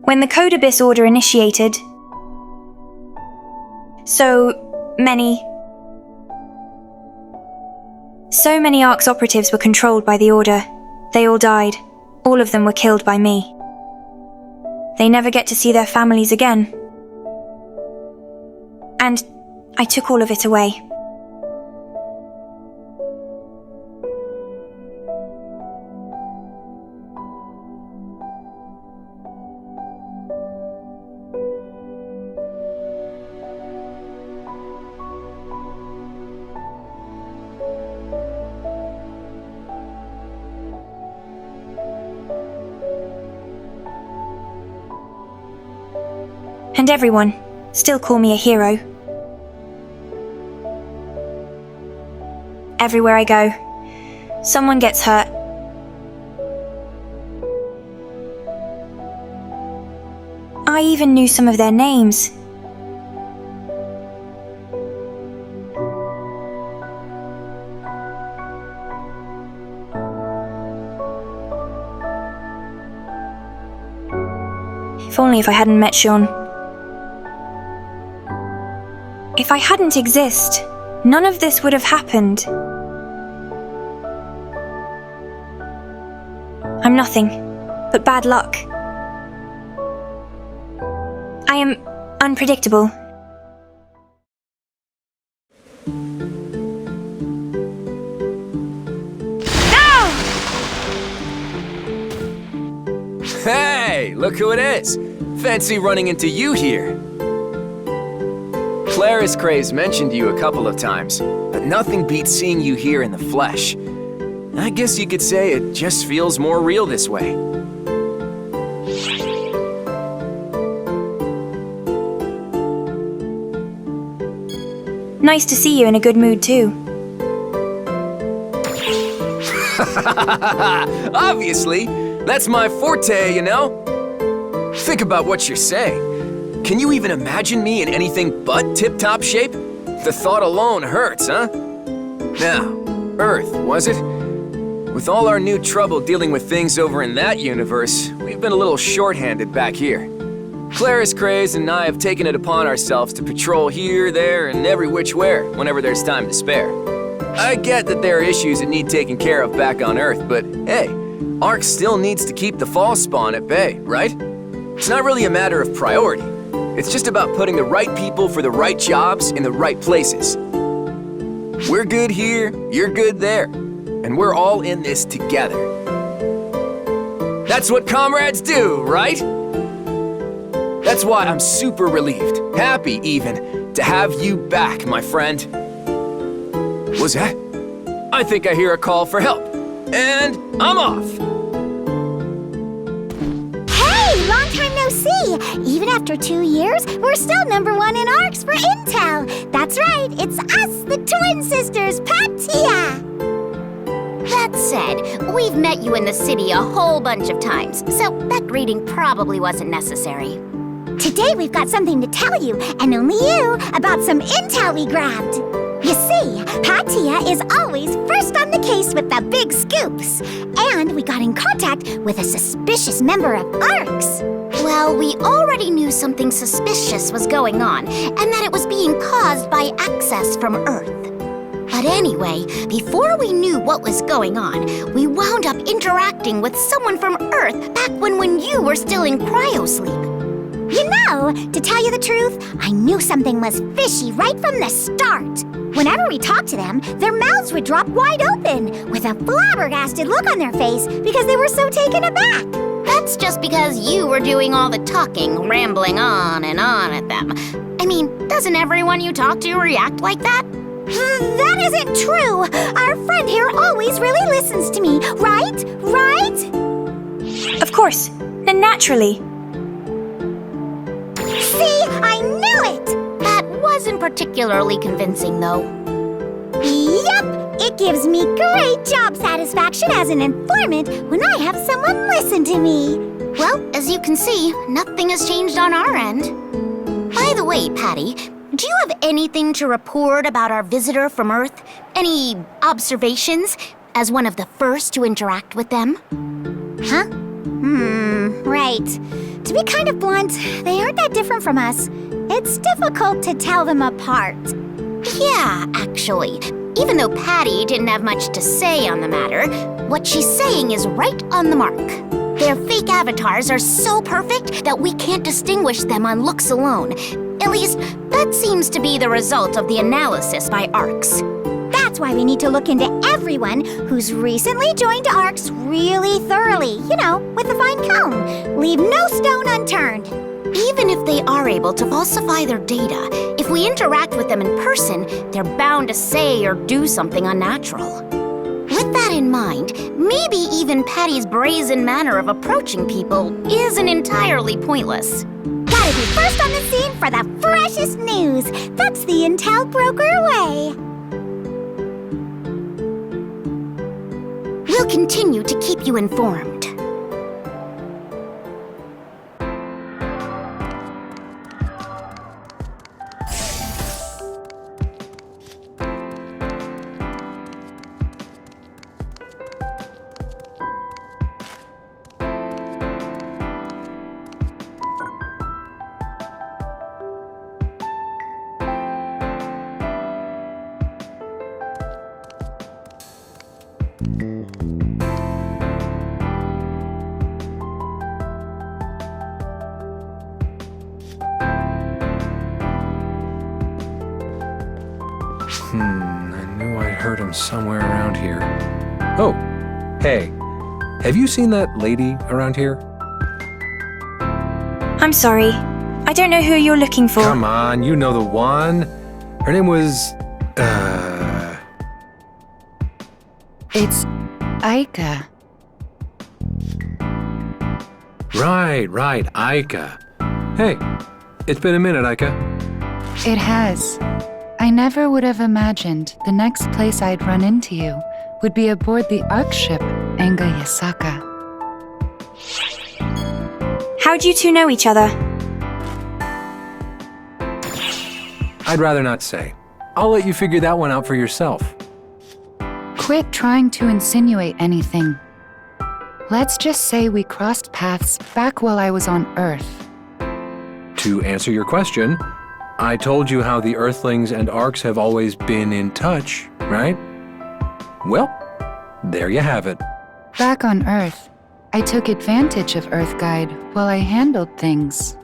When the Code Abyss Order initiated, so many Ark's operatives were controlled by the Order. They all died. All of them were killed by me. They never get to see their families again. And I took all of it away. And everyone still call me a hero. Everywhere I go, someone gets hurt. I even knew some of their names. If only if I hadn't met Sean. If I hadn't exist, none of this would have happened. I'm nothing but bad luck. I am unpredictable. No! Hey, look who it is! Fancy running into you here. Clara's craze mentioned you a couple of times, but nothing beats seeing you here in the flesh. I guess you could say it just feels more real this way. Nice to see you in a good mood too. Obviously! That's my forte, you know? Think about what you're saying. Can you even imagine me in anything but tip-top shape? The thought alone hurts, huh? Now, Earth, was it? With all our new trouble dealing with things over in that universe, we've been a little short-handed back here. Clara's craze and I have taken it upon ourselves to patrol here, there, and every which where, whenever there's time to spare. I get that there are issues that need taken care of back on Earth, but hey, Ark still needs to keep the fall spawn at bay, right? It's not really a matter of priority. It's just about putting the right people for the right jobs in the right places. We're good here, you're good there, and we're all in this together. That's what comrades do, right? That's why I'm super relieved, happy even, to have you back, my friend. What's that? I think I hear a call for help, and I'm off. Long time no see! Even after 2 years, we're still #1 in ARCs for Intel! That's right, it's us, the twin sisters, Phantasy! That said, we've met you in the city a whole bunch of times, so that greeting probably wasn't necessary. Today we've got something to tell you, and only you, about some intel we grabbed. You see, Phantasy is always first on the case with the big scoops. And we got in contact with a suspicious member of ARCs. Well, we already knew something suspicious was going on, and that it was being caused by access from Earth. But anyway, before we knew what was going on, we wound up interacting with someone from Earth back when you were still in cryosleep. You know, to tell you the truth, I knew something was fishy right from the start. Whenever we talked to them, their mouths would drop wide open, with a flabbergasted look on their face because they were so taken aback. That's just because you were doing all the talking, rambling on and on at them. I mean, doesn't everyone you talk to react like that? That isn't true! Our friend here always really listens to me, right? Right? Of course, and naturally. See, I knew it! That wasn't particularly convincing, though. Yep, it gives me great job satisfaction as an informant when I have someone listen to me. Well, as you can see, nothing has changed on our end. By the way, Patty, do you have anything to report about our visitor from Earth? Any observations as one of the first to interact with them? Huh? Right. To be kind of blunt, they aren't that different from us. It's difficult to tell them apart. Yeah, actually. Even though Patty didn't have much to say on the matter, what she's saying is right on the mark. Their fake avatars are so perfect that we can't distinguish them on looks alone. At least, that seems to be the result of the analysis by ARCs. That's why we need to look into everyone who's recently joined ARCs really thoroughly, with a fine comb. Leave no stone unturned. Even if they are able to falsify their data, if we interact with them in person, they're bound to say or do something unnatural. With that in mind, maybe even Patty's brazen manner of approaching people isn't entirely pointless. Gotta be first on the scene for the freshest news. That's the Intel broker way. We'll continue to keep you informed. I knew I heard him somewhere around here. Oh, hey. Have you seen that lady around here? I'm sorry. I don't know who you're looking for. Come on, you know the one. Her name was... It's Aika. Right, Aika. Hey, it's been a minute, Aika. It has. I never would have imagined the next place I'd run into you would be aboard the ARC ship Anga Yasaka. How'd you two know each other? I'd rather not say. I'll let you figure that one out for yourself. Quit trying to insinuate anything. Let's just say we crossed paths back while I was on Earth. To answer your question, I told you how the Earthlings and ARCs have always been in touch, right? Well, there you have it. Back on Earth, I took advantage of Earthguide while I handled things.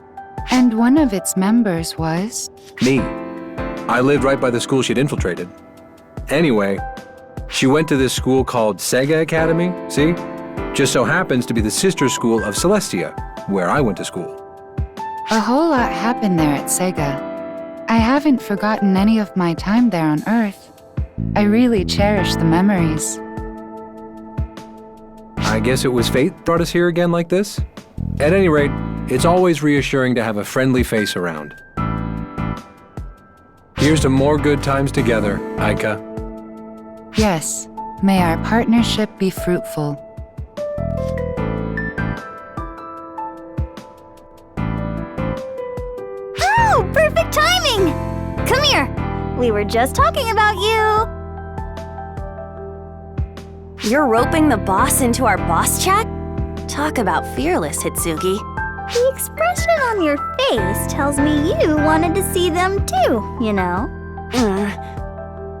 And one of its members was... Me. I lived right by the school she'd infiltrated. Anyway, she went to this school called Sega Academy, see? Just so happens to be the sister school of Celestia, where I went to school. A whole lot happened there at Sega. I haven't forgotten any of my time there on Earth. I really cherish the memories. I guess it was fate brought us here again like this? At any rate, it's always reassuring to have a friendly face around. Here's to more good times together, Aika. Yes, may our partnership be fruitful. Oh, perfect timing! Come here. We were just talking about you. You're roping the boss into our boss chat? Talk about fearless, Hitsugi. The expression on your face tells me you wanted to see them too, you know.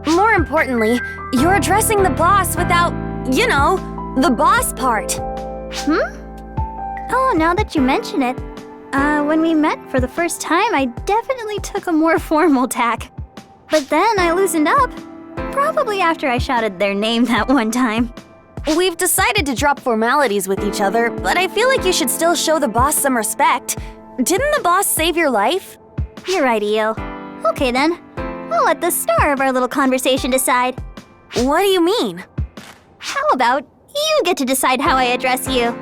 More importantly, you're addressing the boss without, the boss part. Oh, now that you mention it, when we met for the first time, I definitely took a more formal tack. But then I loosened up. Probably after I shouted their name that one time. We've decided to drop formalities with each other, but I feel like you should still show the boss some respect. Didn't the boss save your life? You're right, Io. Okay then, I'll let the star of our little conversation decide. What do you mean? How about you get to decide how I address you?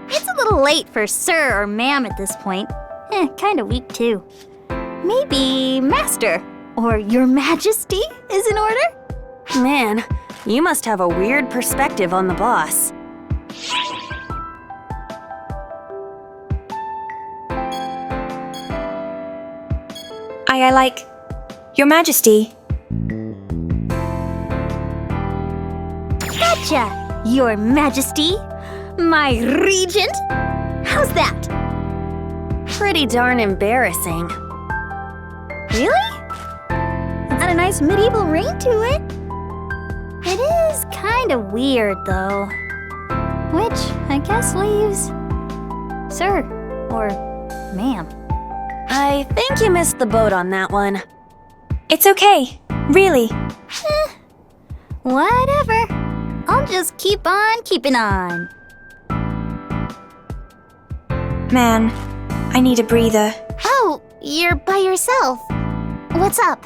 It's a little late for sir or ma'am at this point. Kinda weak too. Maybe master or your majesty is in order? Man, you must have a weird perspective on the boss. I like... Your Majesty. Gotcha, your majesty. My regent. How's that? Pretty darn embarrassing. Really? It's got a nice medieval ring to it. It is kind of weird, though. Which, I guess, leaves... Sir, or ma'am. I think you missed the boat on that one. It's okay. Really. Whatever. I'll just keep on keeping on. Man, I need a breather. Oh, you're by yourself. What's up?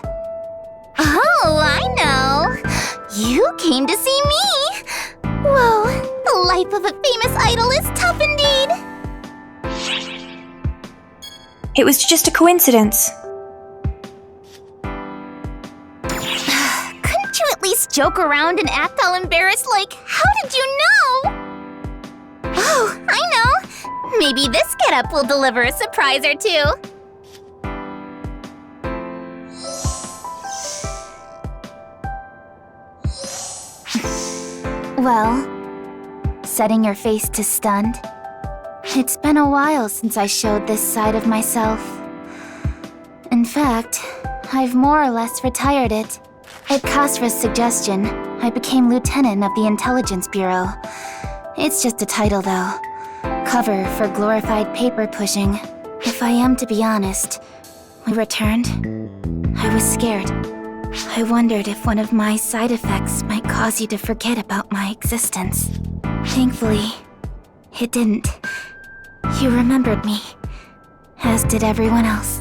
Oh, I know. You came to see me. Whoa, the life of a famous idol is tough indeed. It was just a coincidence. Couldn't you at least joke around and act all embarrassed like, how did you know? Oh, I know. Maybe this getup will deliver a surprise or two. Well, setting your face to stunned? It's been a while since I showed this side of myself. In fact, I've more or less retired it. At Khosra's suggestion, I became lieutenant of the Intelligence Bureau. It's just a title, though. Cover for glorified paper pushing. If I am to be honest, when I returned, I was scared. I wondered if one of my side effects might cause you to forget about my existence. Thankfully, it didn't. You remembered me, as did everyone else.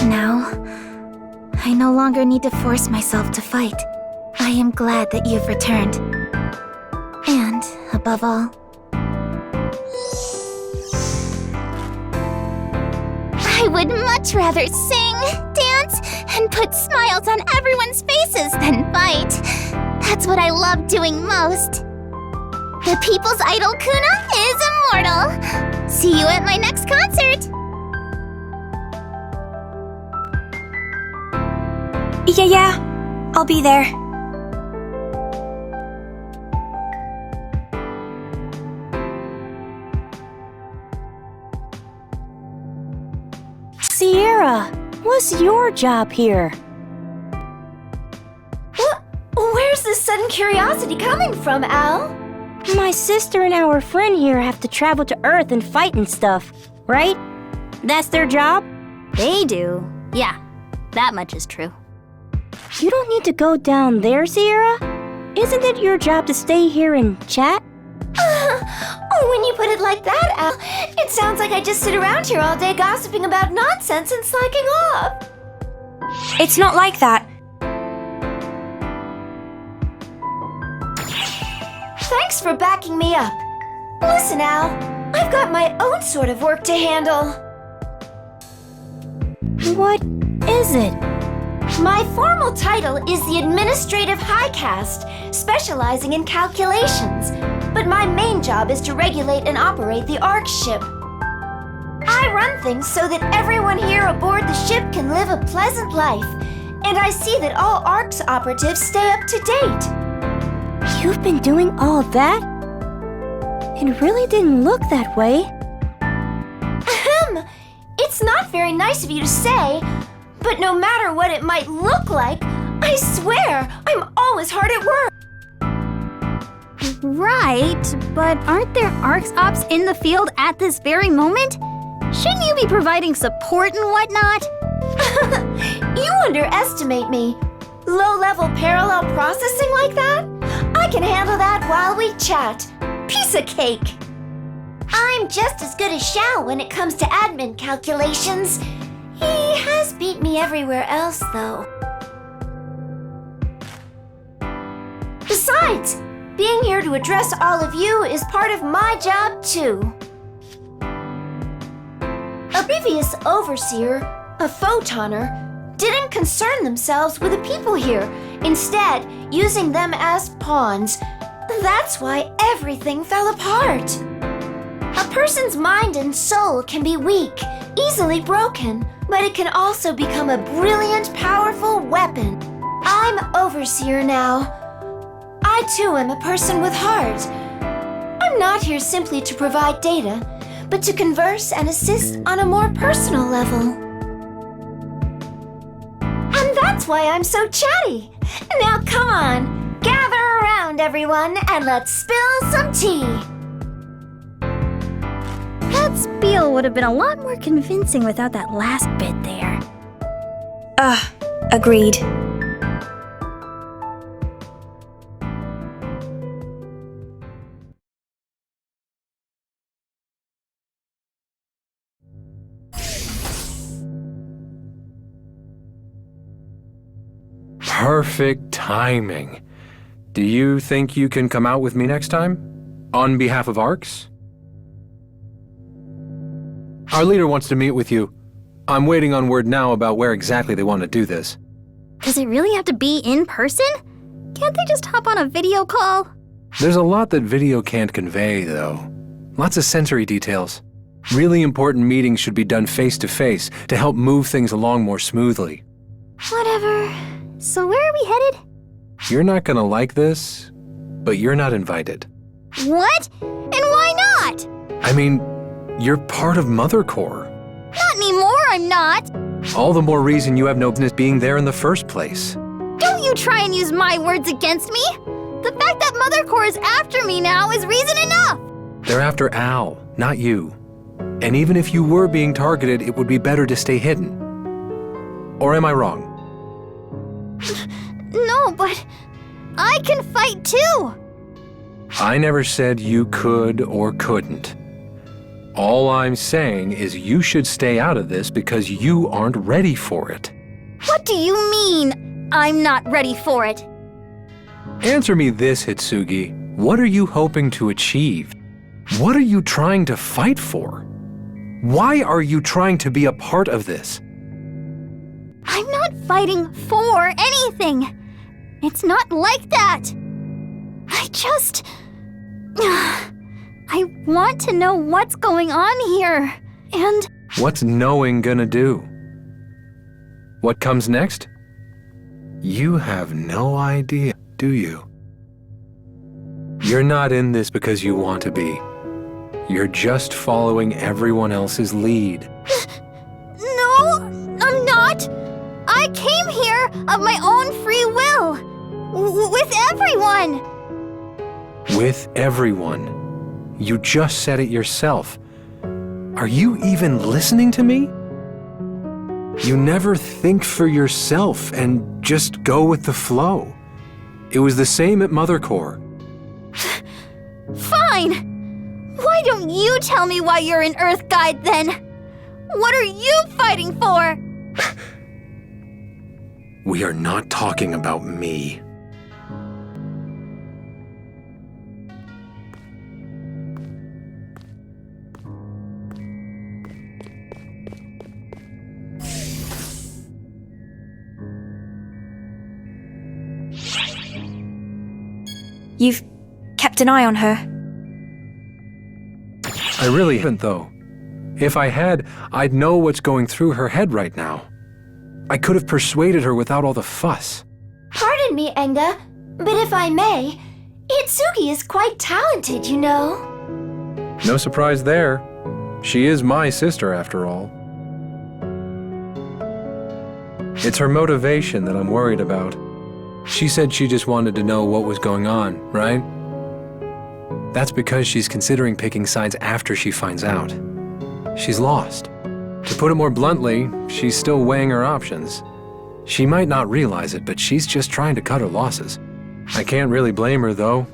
Now, I no longer need to force myself to fight. I am glad that you've returned. And, above all, I would much rather sing, dance, and put smiles on everyone's faces than fight. That's what I love doing most. The people's idol Kuna is immortal. See you at my next concert. Yeah, I'll be there. Sierra, what's your job here? Where's this sudden curiosity coming from, Al? My sister and our friend here have to travel to Earth and fight and stuff, right? That's their job? They do. Yeah, that much is true. You don't need to go down there, Sierra. Isn't it your job to stay here and chat? When you put it like that, Al, it sounds like I just sit around here all day gossiping about nonsense and slacking off. It's not like that. Thanks for backing me up. Listen, Al, I've got my own sort of work to handle. What is it? My formal title is the Administrative High Caste, specializing in calculations. But my main job is to regulate and operate the Ark ship. I run things so that everyone here aboard the ship can live a pleasant life. And I see that all Ark's operatives stay up to date. You've been doing all that? It really didn't look that way. Ahem! It's not very nice of you to say, but no matter what it might look like, I swear I'm always hard at work. Right, but aren't there ARCS ops in the field at this very moment? Shouldn't you be providing support and whatnot? You underestimate me. Low-level parallel processing like that? I can handle that while we chat. Piece of cake. I'm just as good as Xiao when it comes to admin calculations. He has beat me everywhere else, though. Besides, being here to address all of you is part of my job, too. A previous overseer, a photoner, didn't concern themselves with the people here, instead using them as pawns. That's why everything fell apart. A person's mind and soul can be weak, easily broken, but it can also become a brilliant, powerful weapon. I'm overseer now. I too am a person with heart. I'm not here simply to provide data, but to converse and assist on a more personal level. And that's why I'm so chatty. Now come on, gather around everyone and let's spill some tea. That spiel would have been a lot more convincing without that last bit there. Agreed. Perfect timing. Do you think you can come out with me next time? On behalf of ARCS? Our leader wants to meet with you. I'm waiting on word now about where exactly they want to do this. Does it really have to be in person? Can't they just hop on a video call? There's a lot that video can't convey, though. Lots of sensory details. Really important meetings should be done face-to-face to help move things along more smoothly. Whatever. So where are we headed? You're not gonna like this, but you're not invited. What? And why not? I mean, you're part of Mother Corps. Not anymore, I'm not. All the more reason you have no business being there in the first place. Don't you try and use my words against me. The fact that Mother Corps is after me now is reason enough. They're after Al, not you. And even if you were being targeted, it would be better to stay hidden. Or am I wrong? No, but I can fight too. I never said you could or couldn't. All I'm saying is you should stay out of this because you aren't ready for it. What do you mean, I'm not ready for it? Answer me this, Hitsugi. What are you hoping to achieve? What are you trying to fight for? Why are you trying to be a part of this? I'm not fighting for anything. It's not like that. I want to know what's going on here. And What's knowing gonna do? What comes next? You have no idea, do you? You're not in this because you want to be. You're just following everyone else's lead. no, I'm not. I came here of my own free will. With everyone. With everyone. You just said it yourself. Are you even listening to me? You never think for yourself and just go with the flow. It was the same at Mother Corps. Fine. Why don't you tell me why you're an Earth Guide then? What are you fighting for? We are not talking about me. You've kept an eye on her. I really haven't, though. If I had, I'd know what's going through her head right now. I could have persuaded her without all the fuss. Pardon me, Enga, but if I may, Hitsugi is quite talented, you know. No surprise there. She is my sister, after all. It's her motivation that I'm worried about. She said she just wanted to know what was going on, right? That's because she's considering picking sides after she finds out. She's lost. To put it more bluntly, she's still weighing her options. She might not realize it, but she's just trying to cut her losses. I can't really blame her, though.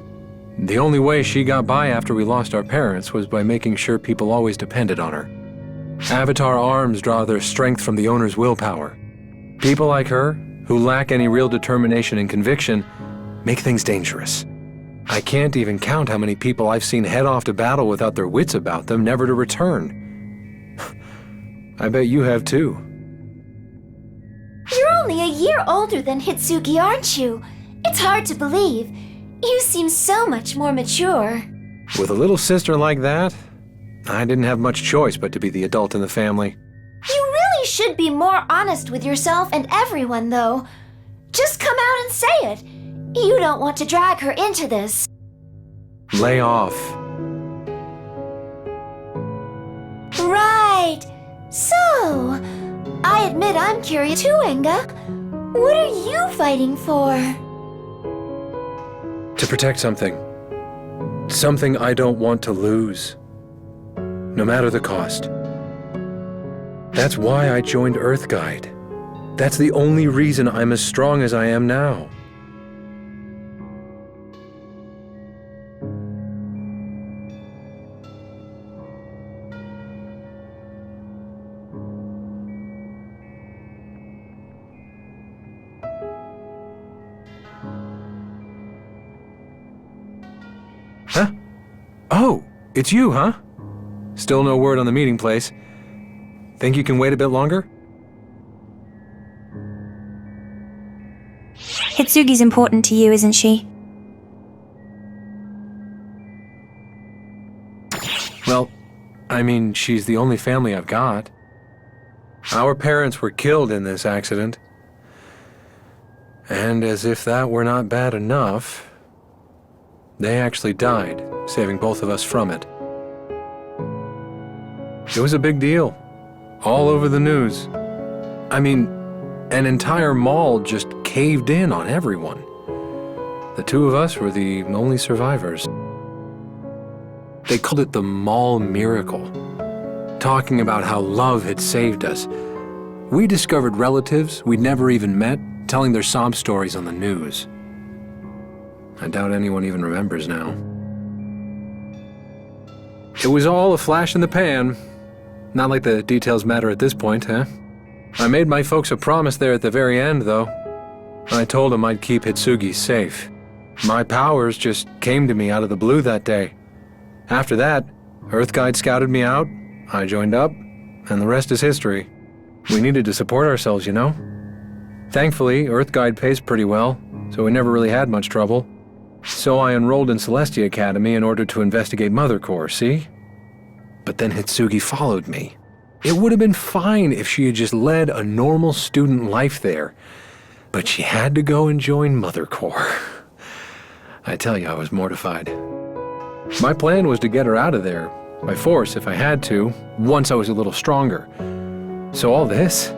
The only way she got by after we lost our parents was by making sure people always depended on her. Avatar arms draw their strength from the owner's willpower. People like her, who lack any real determination and conviction, make things dangerous. I can't even count how many people I've seen head off to battle without their wits about them, never to return. I bet you have too. You're only a year older than Hitsugi, aren't you? It's hard to believe. You seem so much more mature. With a little sister like that, I didn't have much choice but to be the adult in the family. You really should be more honest with yourself and everyone, though. Just come out and say it. You don't want to drag her into this. Lay off. So, I admit I'm curious too, Enga. What are you fighting for? To protect something. Something I don't want to lose. No matter the cost. That's why I joined Earthguide. That's the only reason I'm as strong as I am now. Huh? Oh, it's you, huh? Still no word on the meeting place. Think you can wait a bit longer? Hitsugi's important to you, isn't she? Well, I mean, she's the only family I've got. Our parents were killed in this accident. And as if that were not bad enough, they actually died, saving both of us from it. It was a big deal. All over the news. I mean, an entire mall just caved in on everyone. The two of us were the only survivors. They called it the mall miracle, talking about how love had saved us. We discovered relatives we'd never even met telling their sob stories on the news. I doubt anyone even remembers now. It was all a flash in the pan. Not like the details matter at this point, huh? I made my folks a promise there at the very end, though. I told them I'd keep Hitsugi safe. My powers just came to me out of the blue that day. After that, Earthguide scouted me out, I joined up, and the rest is history. We needed to support ourselves, you know? Thankfully, Earthguide pays pretty well, so we never really had much trouble. So I enrolled in Celestia Academy in order to investigate Mother Core, see? But then Hitsugi followed me. It would have been fine if she had just led a normal student life there. But she had to go and join Mother Core. I tell you, I was mortified. My plan was to get her out of there, by force if I had to, once I was a little stronger. So all this,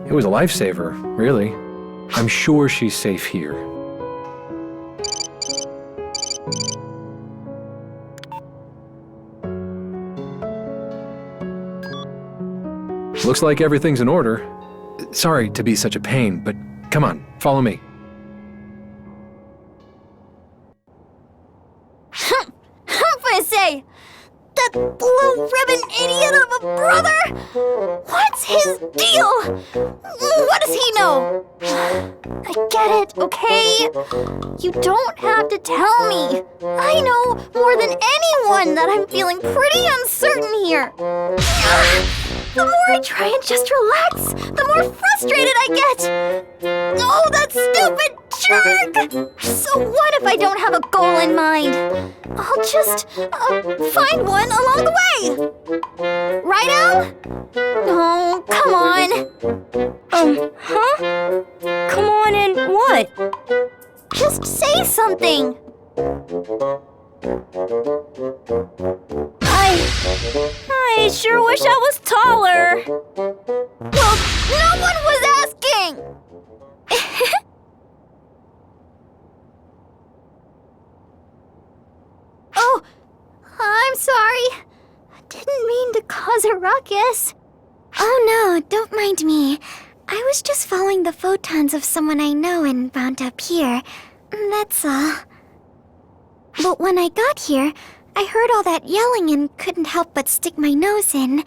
it was a lifesaver, really. I'm sure she's safe here. Looks like everything's in order. Sorry to be such a pain, but come on, follow me. Phantasy! That blue ribbon idiot of a brother? What's his deal? What does he know? I get it, okay? You don't have to tell me. I know more than anyone that I'm feeling pretty uncertain here. The more I try and just relax, the more frustrated I get. Oh, that stupid jerk! So what if I don't have a goal in mind? I'll just find one along the way. Right, Al? Oh, come on. Huh? Come on and what? Just say something. I sure wish I was taller. Well, no one was asking. Oh, I'm sorry. I didn't mean to cause a ruckus. Oh no, don't mind me. I was just following the photons of someone I know and wound up here. That's all. But when I got here, I heard all that yelling and couldn't help but stick my nose in.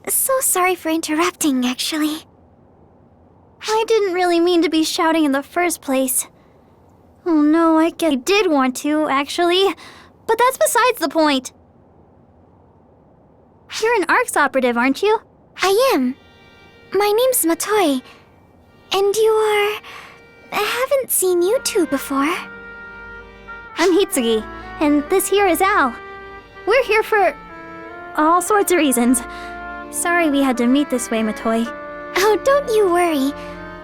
So sorry for interrupting, actually. I didn't really mean to be shouting in the first place. Oh no, I guess I did want to, actually. But that's besides the point. You're an ARCS operative, aren't you? I am. My name's Matoi. And you are... I haven't seen you two before. I'm Hitsugi, and this here is Al. We're here for all sorts of reasons. Sorry we had to meet this way, Matoi. Oh, don't you worry.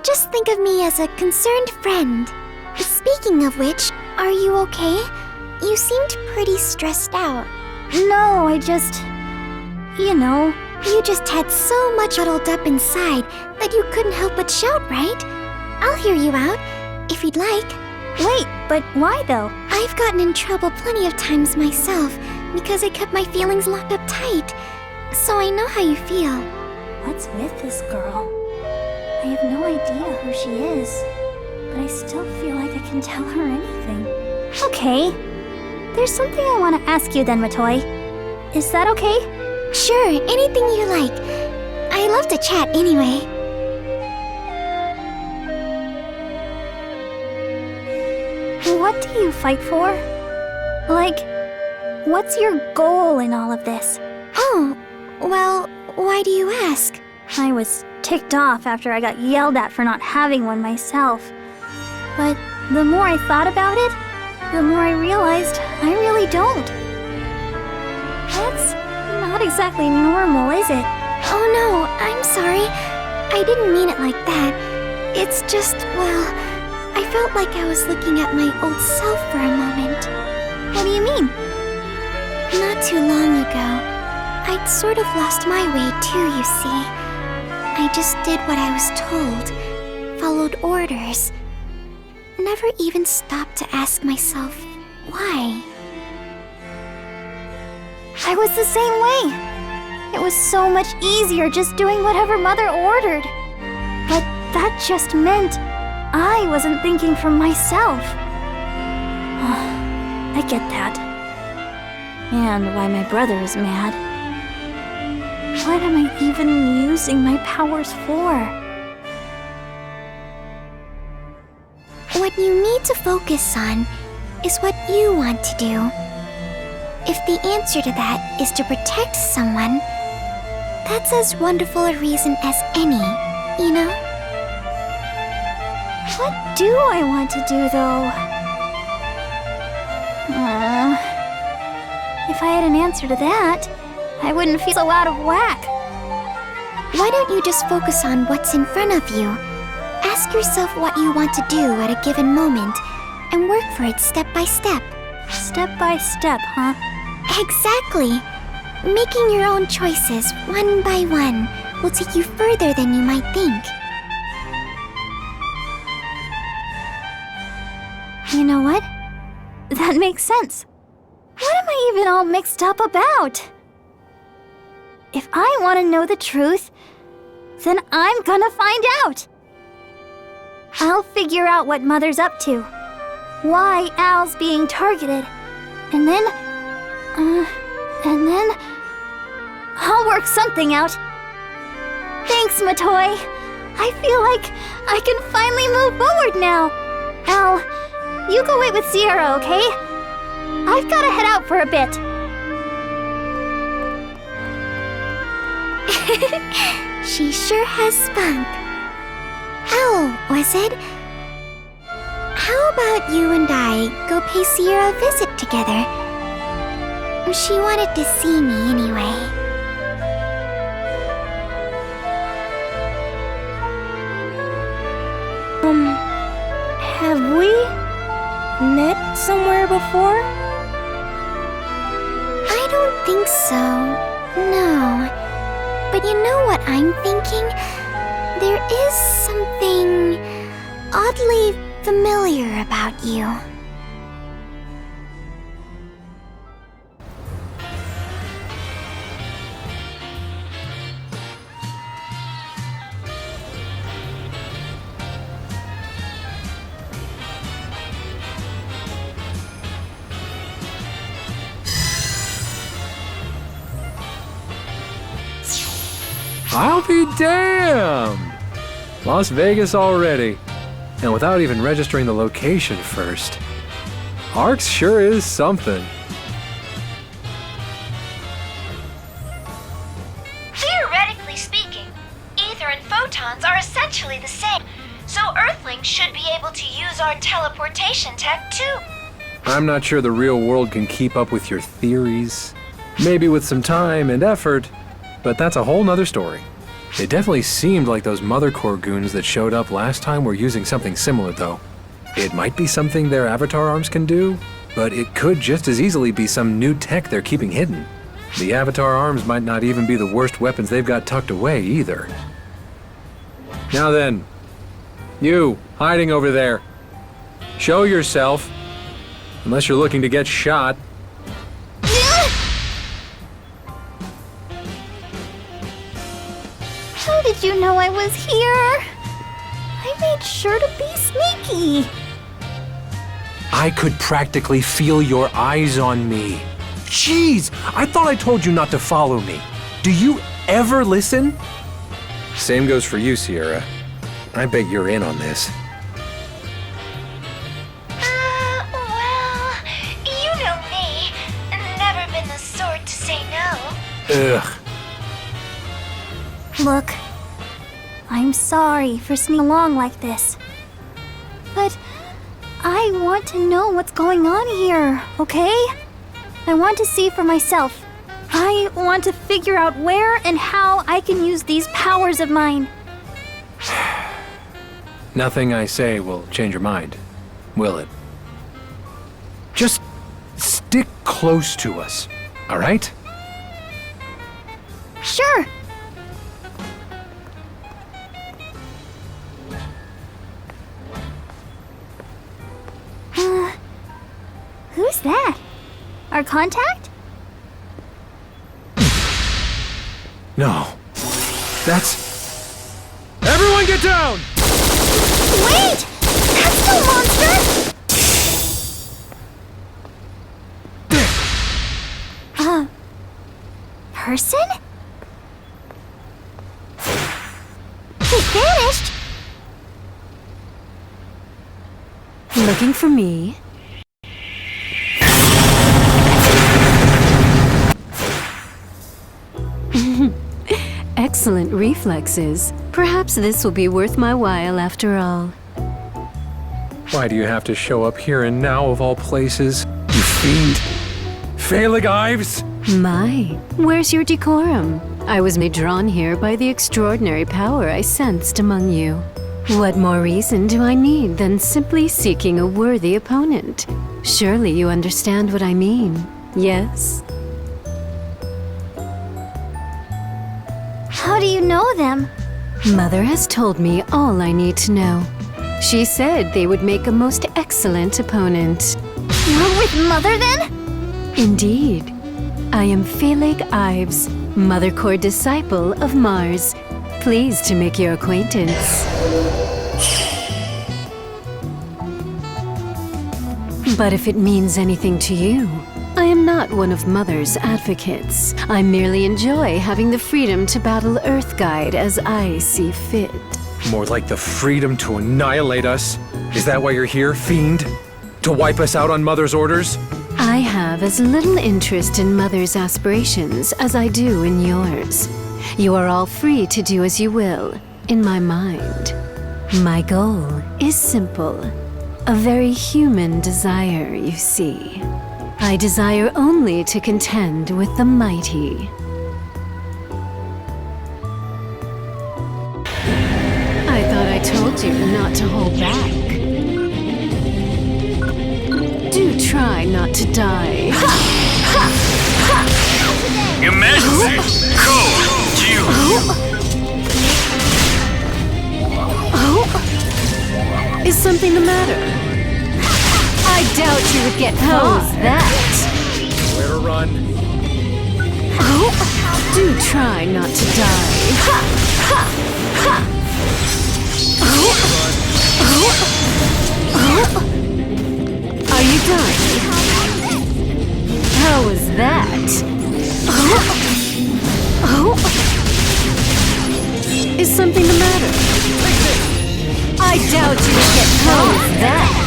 Just think of me as a concerned friend. Speaking of which, are you okay? You seemed pretty stressed out. No, I just... you know... You just had so much huddled up inside that you couldn't help but shout, right? I'll hear you out, if you'd like. Wait, but why though? I've gotten in trouble plenty of times myself because I kept my feelings locked up tight. So I know how you feel. What's with this girl? I have no idea who she is, but I still feel like I can tell her anything. Okay. There's something I want to ask you then, Matoy. Is that okay? Sure, anything you like. I love to chat anyway. What do you fight for? Like, what's your goal in all of this? Oh, well, why do you ask? I was ticked off after I got yelled at for not having one myself. But the more I thought about it, the more I realized I really don't. That's not exactly normal, is it? Oh no, I'm sorry. I didn't mean it like that. It's just, well, I felt like I was looking at my old self for a moment. What do you mean? Not too long ago, I'd sort of lost my way too, you see. I just did what I was told, followed orders. Never even stopped to ask myself, why? I was the same way. It was so much easier just doing whatever Mother ordered. But that just meant I wasn't thinking for myself. I get that. And why my brother is mad. What am I even using my powers for? What you need to focus on is what you want to do. If the answer to that is to protect someone, that's as wonderful a reason as any, you know? What do I want to do, though? If I had an answer to that, I wouldn't feel so out of whack. Why don't you just focus on what's in front of you? Ask yourself what you want to do at a given moment, and work for it step by step. Step by step, huh? Exactly. Making your own choices, one by one, will take you further than you might think. You know what? That makes sense. What am I even all mixed up about? If I want to know the truth, then I'm gonna find out. I'll figure out what Mother's up to, why Al's being targeted, and then I'll work something out. Thanks, Matoy. I feel like I can finally move forward now. Al, you go wait with Sierra, okay? I've gotta head out for a bit. She sure has spunk. Oh, was it? How about you and I go pay Sierra a visit together? She wanted to see me anyway. Have we met somewhere before? I don't think so, no. But you know what I'm thinking? There is something oddly familiar about you. I'll be damned! Las Vegas already. And without even registering the location first. Arx sure is something. Theoretically speaking, ether and photons are essentially the same, so Earthlings should be able to use our teleportation tech too. I'm not sure the real world can keep up with your theories. Maybe with some time and effort, but that's a whole nother story. It definitely seemed like those Mother Corps goons that showed up last time were using something similar, though. It might be something their avatar arms can do, but it could just as easily be some new tech they're keeping hidden. The Avatar arms might not even be the worst weapons they've got tucked away, either. Now then, you, hiding over there. Show yourself. Unless you're looking to get shot. How did you know I was here? I made sure to be sneaky. I could practically feel your eyes on me. Jeez, I thought I told you not to follow me. Do you ever listen? Same goes for you, Sierra. I bet you're in on this. Well, you know me. Never been the sort to say no. Ugh. Look, I'm sorry for sneaking along like this. But I want to know what's going on here, okay? I want to see for myself. I want to figure out where and how I can use these powers of mine. Nothing I say will change your mind, will it? Just stick close to us, all right? Sure. Who's that? Our contact? No. That's... Everyone get down! Wait! That's no monster! Person? He vanished! Looking for me? Excellent reflexes. Perhaps this will be worth my while after all. Why do you have to show up here and now of all places? You fiend! Phalig Ives! My, where's your decorum? I was made drawn here by the extraordinary power I sensed among you. What more reason do I need than simply seeking a worthy opponent? Surely you understand what I mean, yes? How do you know them? Mother has told me all I need to know. She said they would make a most excellent opponent. You're with Mother then? Indeed. I am Phalig Ives, Mother Core disciple of Mars. Pleased to make your acquaintance. But if it means anything to you, I am not one of Mother's advocates. I merely enjoy having the freedom to battle Earthguide as I see fit. More like the freedom to annihilate us. Is that why you're here, fiend? To wipe us out on Mother's orders? I have as little interest in Mother's aspirations as I do in yours. You are all free to do as you will, in my mind. My goal is simple. A very human desire, you see. I desire only to contend with the mighty. I thought I told you not to hold back. Do try not to die. Your Majesty! Code! You! Is something the matter? I doubt you would get how's that? Where to run? Do try not to die. Are you done? How was that? Is something the matter? I doubt you would get how's that?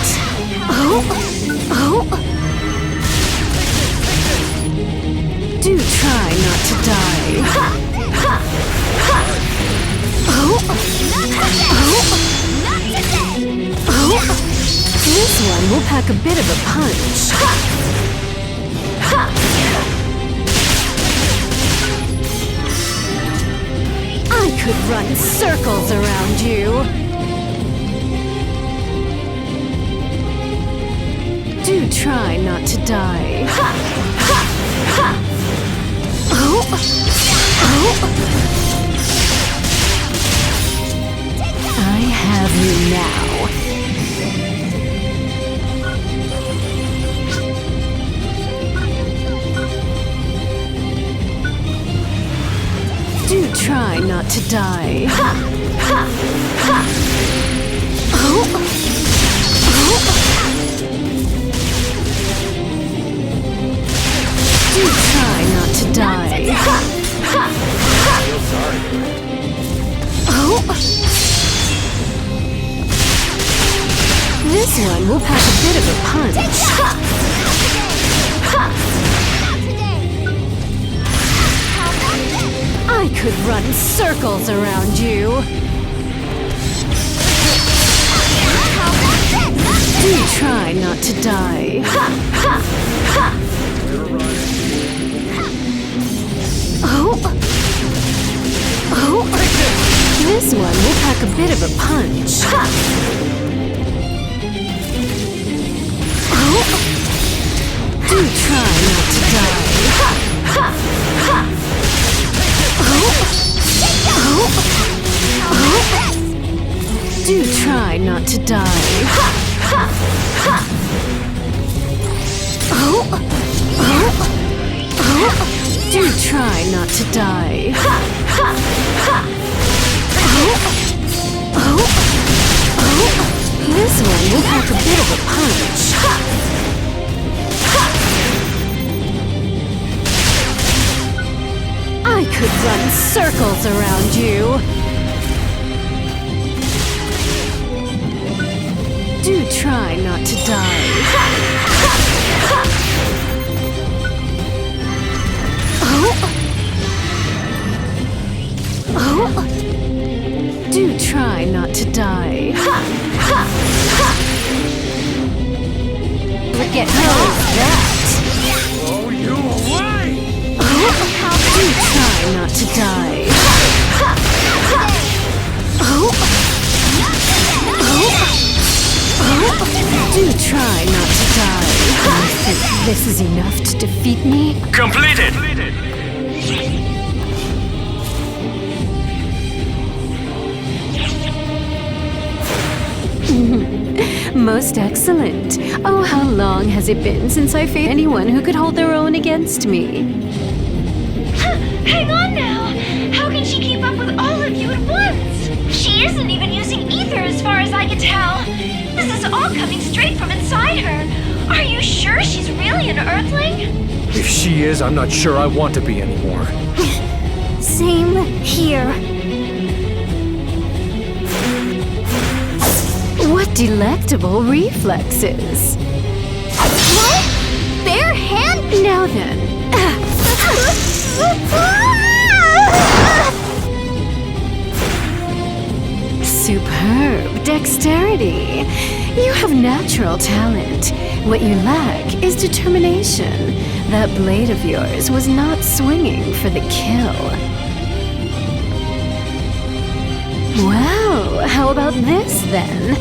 Do try not to die. This one will pack a bit of a punch. I could run circles around you. Do try not to die. I have you now. Do try not to die. Do try not to die. This one will pack a bit of a punch. I could run circles around you. Do try not to die. This one will pack a bit of a punch. Do try not to die. Do try not to die. Do try not to die. This one will pack a bit of a punch. I could run circles around you. Do try not to die. Do try not to die. Forget that. Oh, you away! Do try not to die. Do try not to die. I think this is enough to defeat me. Completed! Most excellent. Oh, how long has it been since I faced anyone who could hold their own against me? Hang on now! How can she keep up with all of you at once? She isn't even using ether as far as I can tell. This is all coming straight from inside her. Are you sure she's really an Earthling? If she is, I'm not sure I want to be anymore. Same here. What delectable reflexes. What? Bare hand? Now then. Superb dexterity. You have natural talent. What you lack is determination. That blade of yours was not swinging for the kill. Well, how about this then?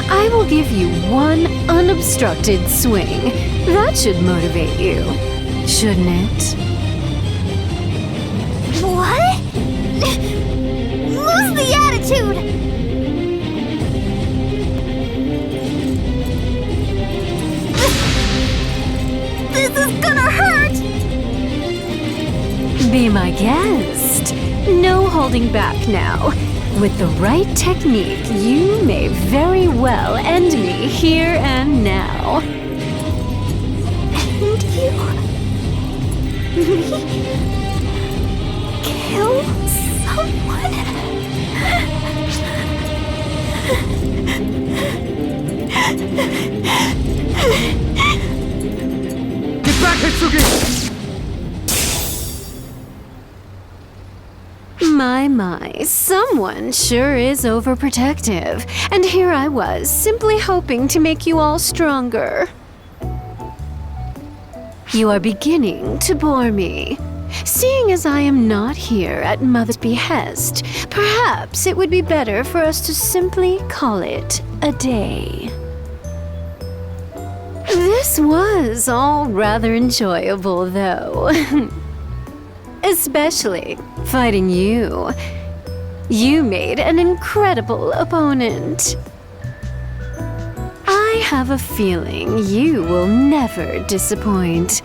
I will give you one unobstructed swing. That should motivate you, shouldn't it? What? Lose the attitude! This is gonna hurt! Be my guest. No holding back now. With the right technique, you may very well end me here and now. And you... me... kill someone? Get back, Hitsugi! My, someone sure is overprotective. And here I was, simply hoping to make you all stronger. You are beginning to bore me. Seeing as I am not here at Mother's behest, perhaps it would be better for us to simply call it a day. This was all rather enjoyable, though. Especially fighting you. You made an incredible opponent. I have a feeling you will never disappoint.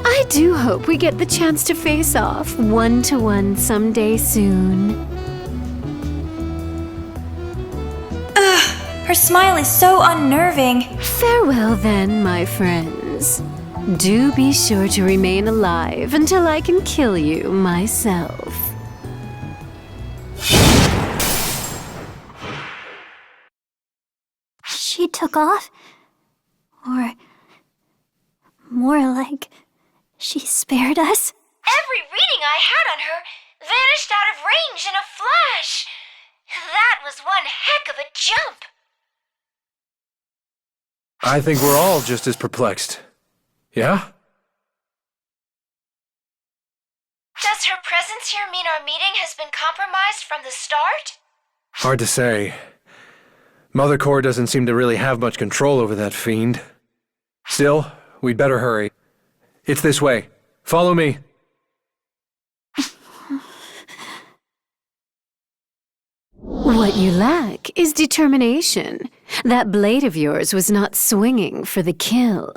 I do hope we get the chance to face off one-to-one someday soon. Her smile is so unnerving. Farewell then, my friends. Do be sure to remain alive until I can kill you myself. She took off? Or more like she spared us? Every reading I had on her vanished out of range in a flash. That was one heck of a jump. I think we're all just as perplexed. Yeah? Does her presence here mean our meeting has been compromised from the start? Hard to say. Mother Core doesn't seem to really have much control over that fiend. Still, we'd better hurry. It's this way. Follow me. What you lack is determination. That blade of yours was not swinging for the kill.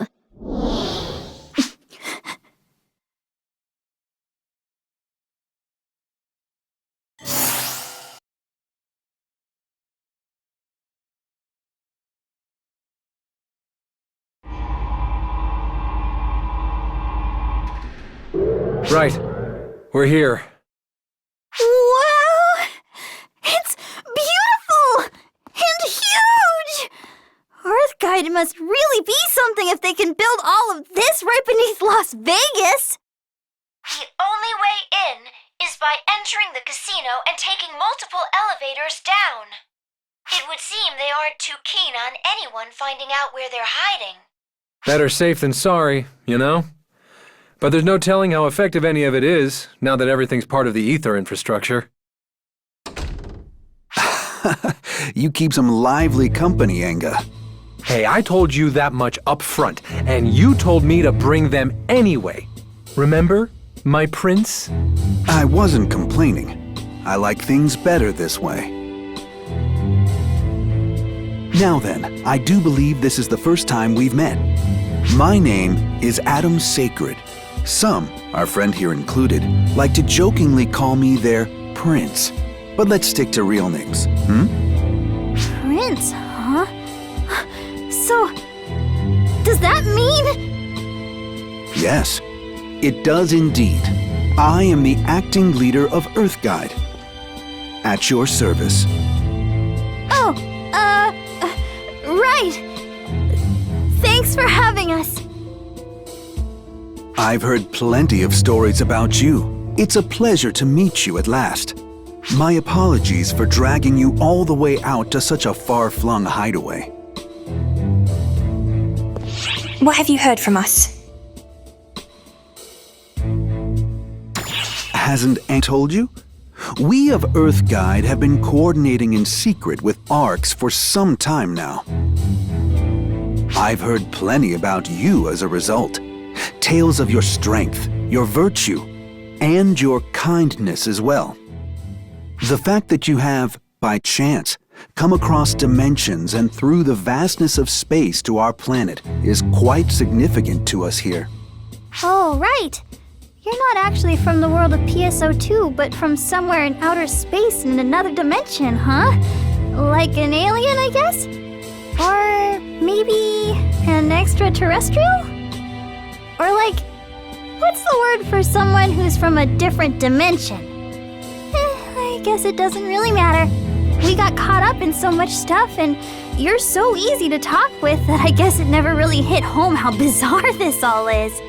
Right. We're here. Wow! It's beautiful! And huge! Earthguide must really be something if they can build all of this right beneath Las Vegas! The only way in is by entering the casino and taking multiple elevators down. It would seem they aren't too keen on anyone finding out where they're hiding. Better safe than sorry, you know? But there's no telling how effective any of it is, now that everything's part of the ether infrastructure. You keep some lively company, Enga. Hey, I told you that much up front, and you told me to bring them anyway. Remember, my prince? I wasn't complaining. I like things better this way. Now then, I do believe this is the first time we've met. My name is Adam Sacred. Some, our friend here included, like to jokingly call me their prince. But let's stick to real names, Prince, huh? So, does that mean? Yes, it does indeed. I am the acting leader of Earthguide. At your service. Oh, right. Thanks for having us. I've heard plenty of stories about you. It's a pleasure to meet you at last. My apologies for dragging you all the way out to such a far-flung hideaway. What have you heard from us? Hasn't Anne told you? We of Earthguide have been coordinating in secret with ARCs for some time now. I've heard plenty about you as a result. Tales of your strength, your virtue, and your kindness as well. The fact that you have, by chance, come across dimensions and through the vastness of space to our planet is quite significant to us here. Oh, right. You're not actually from the world of PSO2, but from somewhere in outer space in another dimension, huh? Like an alien, I guess? Or maybe an extraterrestrial? Or like, what's the word for someone who's from a different dimension? I guess it doesn't really matter. We got caught up in so much stuff, and you're so easy to talk with that I guess it never really hit home how bizarre this all is.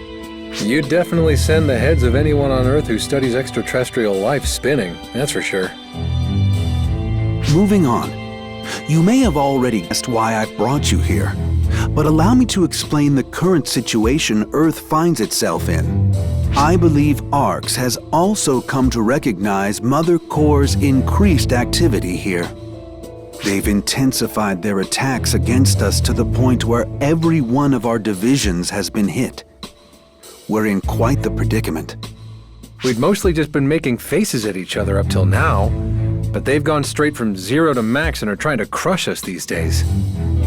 You definitely send the heads of anyone on Earth who studies extraterrestrial life spinning, that's for sure. Moving on. You may have already guessed why I've brought you here, but allow me to explain the current situation Earth finds itself in. I believe ARCS has also come to recognize Mother Core's increased activity here. They've intensified their attacks against us to the point where every one of our divisions has been hit. We're in quite the predicament. We'd mostly just been making faces at each other up till now, but they've gone straight from 0 to max and are trying to crush us these days.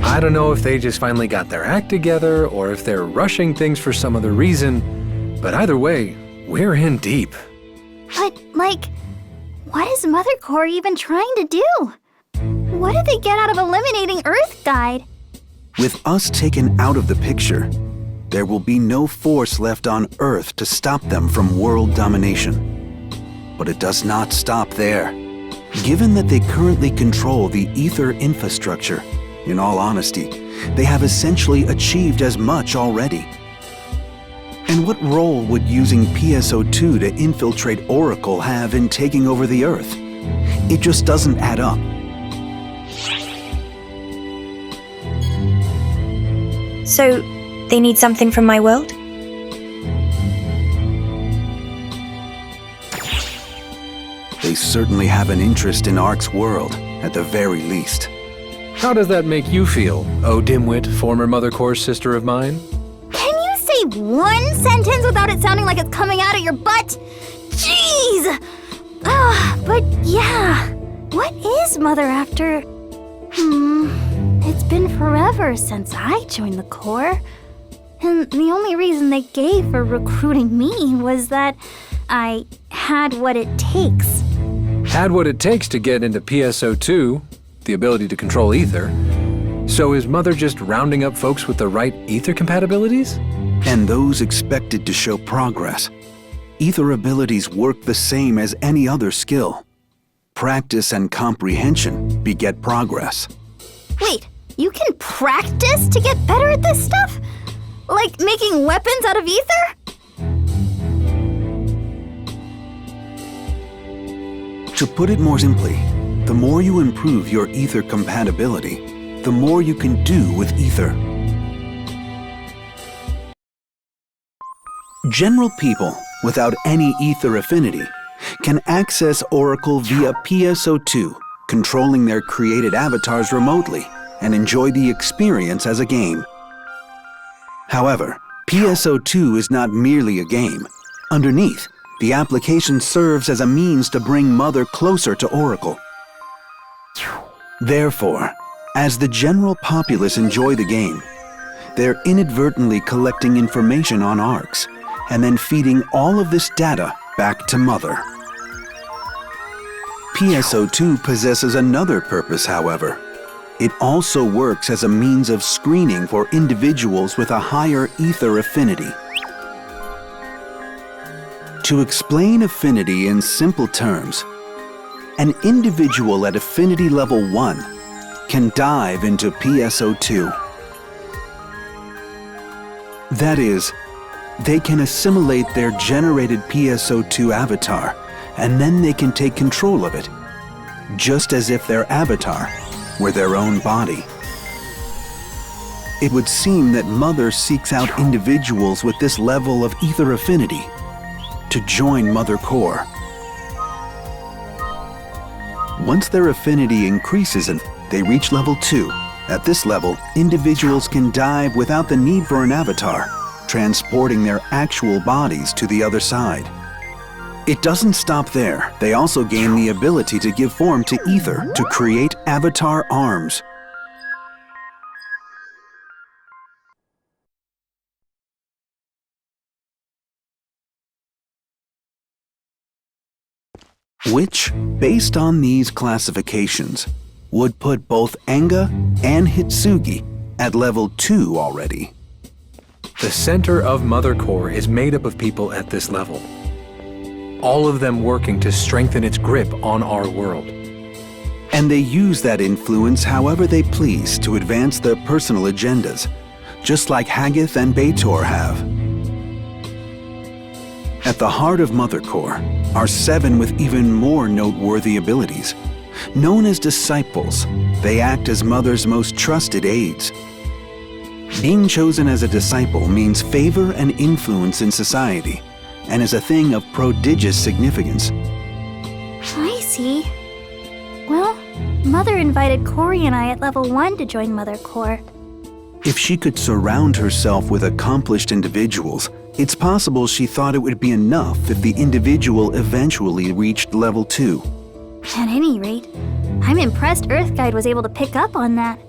I don't know if they just finally got their act together or if they're rushing things for some other reason, but either way, we're in deep. But, what is Mother Core even trying to do? What did they get out of eliminating Earth Guide? With us taken out of the picture, there will be no force left on Earth to stop them from world domination. But it does not stop there. Given that they currently control the ether infrastructure, in all honesty, they have essentially achieved as much already. And what role would using PSO2 to infiltrate Oracle have in taking over the Earth? It just doesn't add up. So, they need something from my world? They certainly have an interest in Ark's world, at the very least. How does that make you feel, oh dimwit, former Mother Core sister of mine? Can you say one sentence without it sounding like it's coming out of your butt? Jeez! But yeah, what is Mother after? It's been forever since I joined the Corps. And the only reason they gave for recruiting me was that I had what it takes. Had what it takes to get into PSO2, the ability to control ether. So is Mother just rounding up folks with the right ether compatibilities? And those expected to show progress. Ether abilities work the same as any other skill. Practice and comprehension beget progress. Wait, you can practice to get better at this stuff? Like making weapons out of ether? To put it more simply, the more you improve your ether compatibility, the more you can do with ether. General people without any ether affinity can access Oracle via PSO2, controlling their created avatars remotely, and enjoy the experience as a game. However, PSO2 is not merely a game. Underneath, the application serves as a means to bring Mother closer to Oracle. Therefore, as the general populace enjoy the game, they're inadvertently collecting information on ARCs and then feeding all of this data back to Mother. PSO2 possesses another purpose, however. It also works as a means of screening for individuals with a higher ether affinity. To explain affinity in simple terms, an individual at affinity level 1 can dive into PSO2. That is, they can assimilate their generated PSO2 avatar, and then they can take control of it, just as if their avatar were their own body. It would seem that Mother seeks out individuals with this level of ether affinity to join Mother Core. Once their affinity increases and they reach level 2, at this level, individuals can dive without the need for an avatar, transporting their actual bodies to the other side. It doesn't stop there. They also gain the ability to give form to ether to create avatar arms. Which, based on these classifications, would put both Enga and Hitsugi at level 2 already. The center of Mother Core is made up of people at this level, all of them working to strengthen its grip on our world. And they use that influence however they please to advance their personal agendas, just like Haggith and Baator have. At the heart of Mother Core are 7 with even more noteworthy abilities. Known as disciples, they act as Mother's most trusted aides. Being chosen as a disciple means favor and influence in society, and is a thing of prodigious significance. I see. Well, Mother invited Corey and I at level 1 to join Mother Core. If she could surround herself with accomplished individuals, it's possible she thought it would be enough if the individual eventually reached level 2. At any rate, I'm impressed Earthguide was able to pick up on that.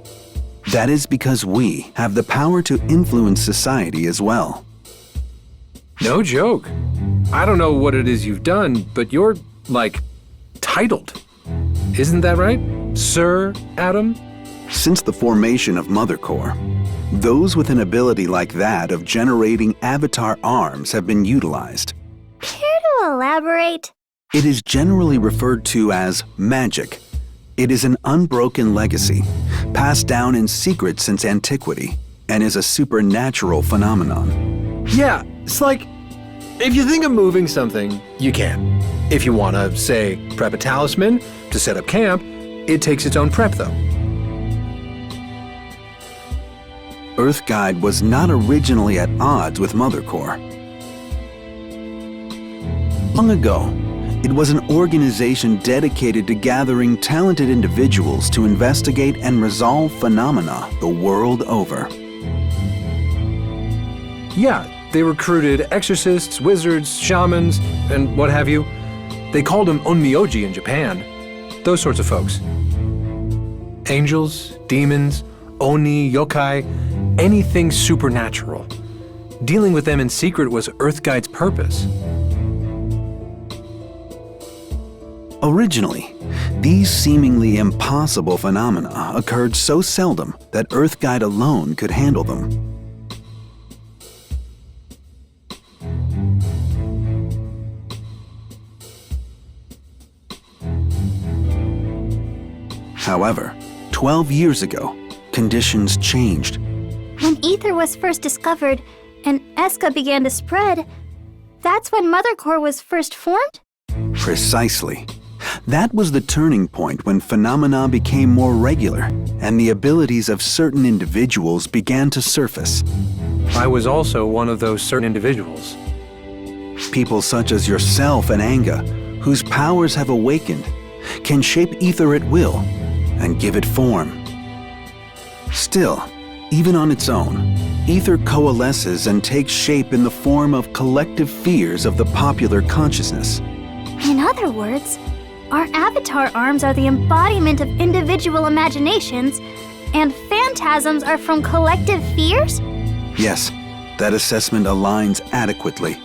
That is because we have the power to influence society as well. No joke. I don't know what it is you've done, but you're, like, titled. Isn't that right, Sir Adam? Since the formation of Mother Core, those with an ability like that of generating avatar arms have been utilized. Care to elaborate? It is generally referred to as magic. It is an unbroken legacy, passed down in secret since antiquity, and is a supernatural phenomenon. Yeah, it's like, if you think of moving something, you can. If you want to, say, prep a talisman to set up camp, it takes its own prep, though. Earthguide was not originally at odds with Mother Core. Long ago, it was an organization dedicated to gathering talented individuals to investigate and resolve phenomena the world over. Yeah, they recruited exorcists, wizards, shamans, and what have you. They called them onmyoji in Japan. Those sorts of folks. Angels, demons, oni, yokai, anything supernatural. Dealing with them in secret was Earthguide's purpose. Originally, these seemingly impossible phenomena occurred so seldom that Earthguide alone could handle them. However, 12 years ago, conditions changed. When ether was first discovered and Eska began to spread, that's when Mother Core was first formed? Precisely. That was the turning point when phenomena became more regular and the abilities of certain individuals began to surface. I was also one of those certain individuals. People such as yourself and Anga, whose powers have awakened, can shape ether at will and give it form. Still, even on its own, ether coalesces and takes shape in the form of collective fears of the popular consciousness. In other words, our avatar arms are the embodiment of individual imaginations, and phantasms are from collective fears? Yes, that assessment aligns adequately.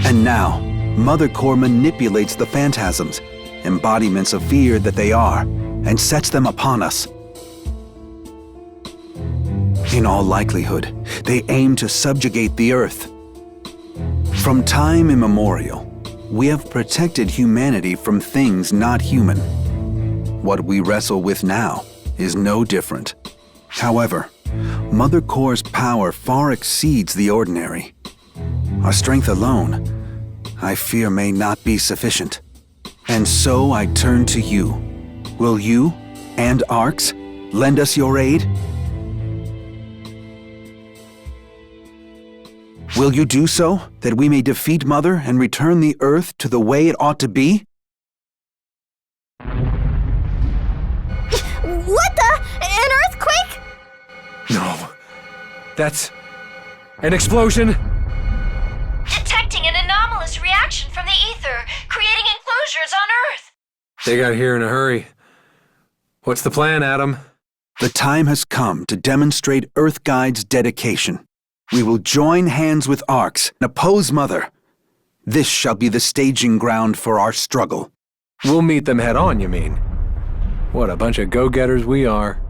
And now, Mother Core manipulates the phantasms, embodiments of fear that they are, and sets them upon us. In all likelihood, they aim to subjugate the Earth. From time immemorial, we have protected humanity from things not human. What we wrestle with now is no different. However, Mother Core's power far exceeds the ordinary. Our strength alone, I fear, may not be sufficient. And so I turn to you. Will you and Arx lend us your aid? Will you do so, that we may defeat Mother and return the Earth to the way it ought to be? What the? An earthquake? No. That's an explosion. Detecting an anomalous reaction from the ether, creating enclosures on Earth. They got here in a hurry. What's the plan, Adam? The time has come to demonstrate Earthguide's dedication. We will join hands with Arx and oppose Mother. This shall be the staging ground for our struggle. We'll meet them head on, you mean? What a bunch of go-getters we are.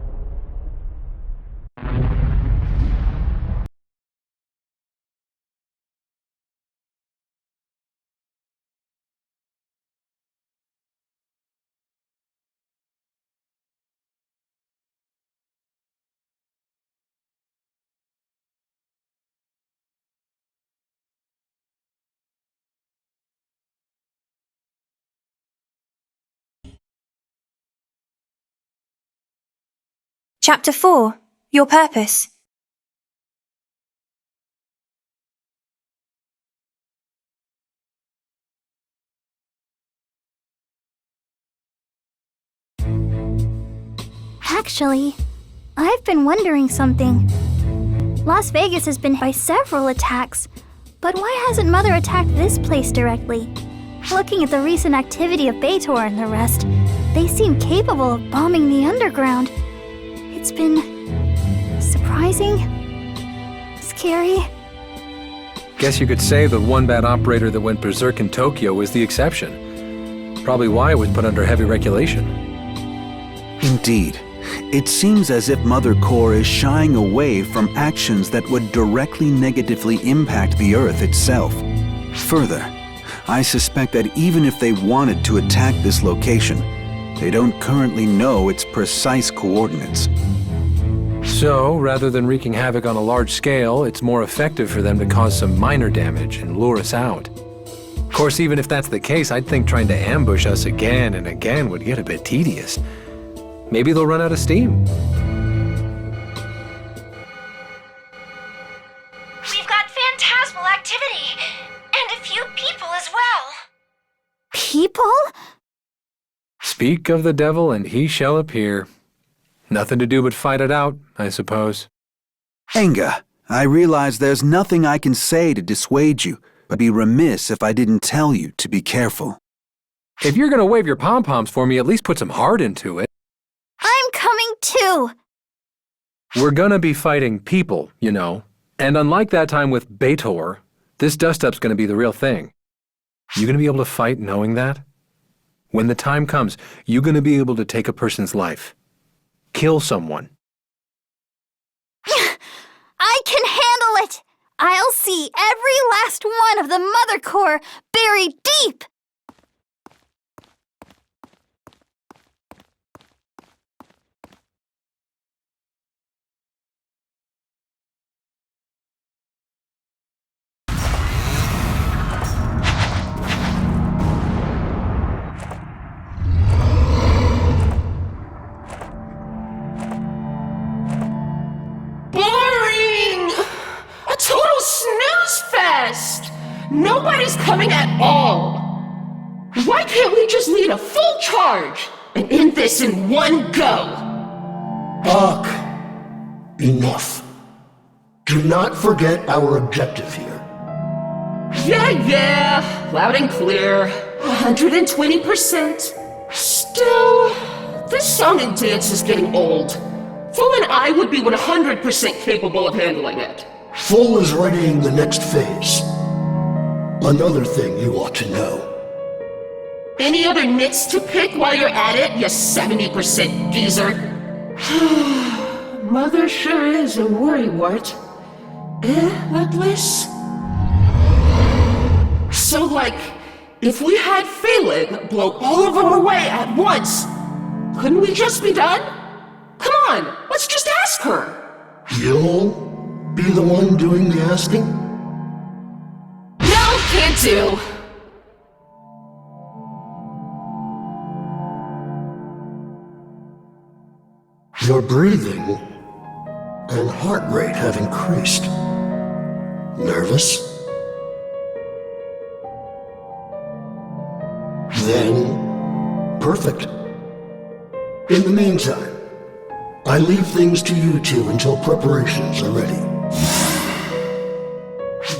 Chapter 4. Your Purpose. Actually, I've been wondering something. Las Vegas has been hit by several attacks, but why hasn't Mother attacked this place directly? Looking at the recent activity of Beitor and the rest, they seem capable of bombing the underground. It's been surprising, scary. Guess you could say the one bad operator that went berserk in Tokyo was the exception. Probably why it was put under heavy regulation. Indeed. It seems as if Mother Core is shying away from actions that would directly negatively impact the Earth itself. Further, I suspect that even if they wanted to attack this location, they don't currently know its precise coordinates. So, rather than wreaking havoc on a large scale, it's more effective for them to cause some minor damage and lure us out. Of course, even if that's the case, I'd think trying to ambush us again and again would get a bit tedious. Maybe they'll run out of steam. We've got phantasmal activity, and a few people as well. People? Speak of the devil and he shall appear. Nothing to do but fight it out, I suppose. Enga, I realize there's nothing I can say to dissuade you, but I'd be remiss if I didn't tell you to be careful. If you're gonna wave your pom-poms for me, at least put some heart into it. I'm coming too! We're gonna be fighting people, you know. And unlike that time with Beitor, this dust-up's gonna be the real thing. You gonna be able to fight knowing that? When the time comes, you gonna be able to take a person's life. Kill someone. I can handle it! I'll see every last one of the Mother Core buried deep! Nobody's coming at all. Why can't we just lead a full charge and end this in one go? Ark, enough. Do not forget our objective here. Yeah, loud and clear. 120%. Still, this song and dance is getting old. Full and I would be 100% capable of handling it. Full is readying the next phase. Another thing you ought to know. Any other nits to pick while you're at it, you 70% geezer? Mother sure is a worrywart. Luckless? So, like, if we had Phalig blow all of them away at once, couldn't we just be done? Come on, let's just ask her. You'll be the one doing the asking? Can't do. Your breathing and heart rate have increased. Nervous? Then, perfect. In the meantime, I leave things to you two until preparations are ready.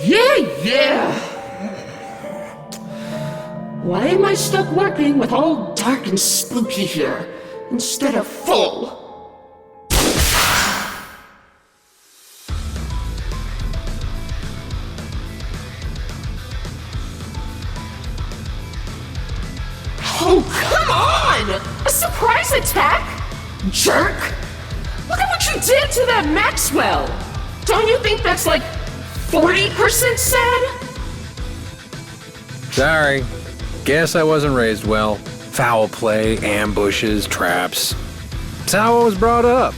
Yeah! Why am I stuck working with all dark and spooky here, instead of full? Oh, come on! A surprise attack? Jerk! Look at what you did to that Maxwell! Don't you think that's like 40% sad? Sorry. Guess I wasn't raised well. Foul play, ambushes, traps. That's how I was brought up.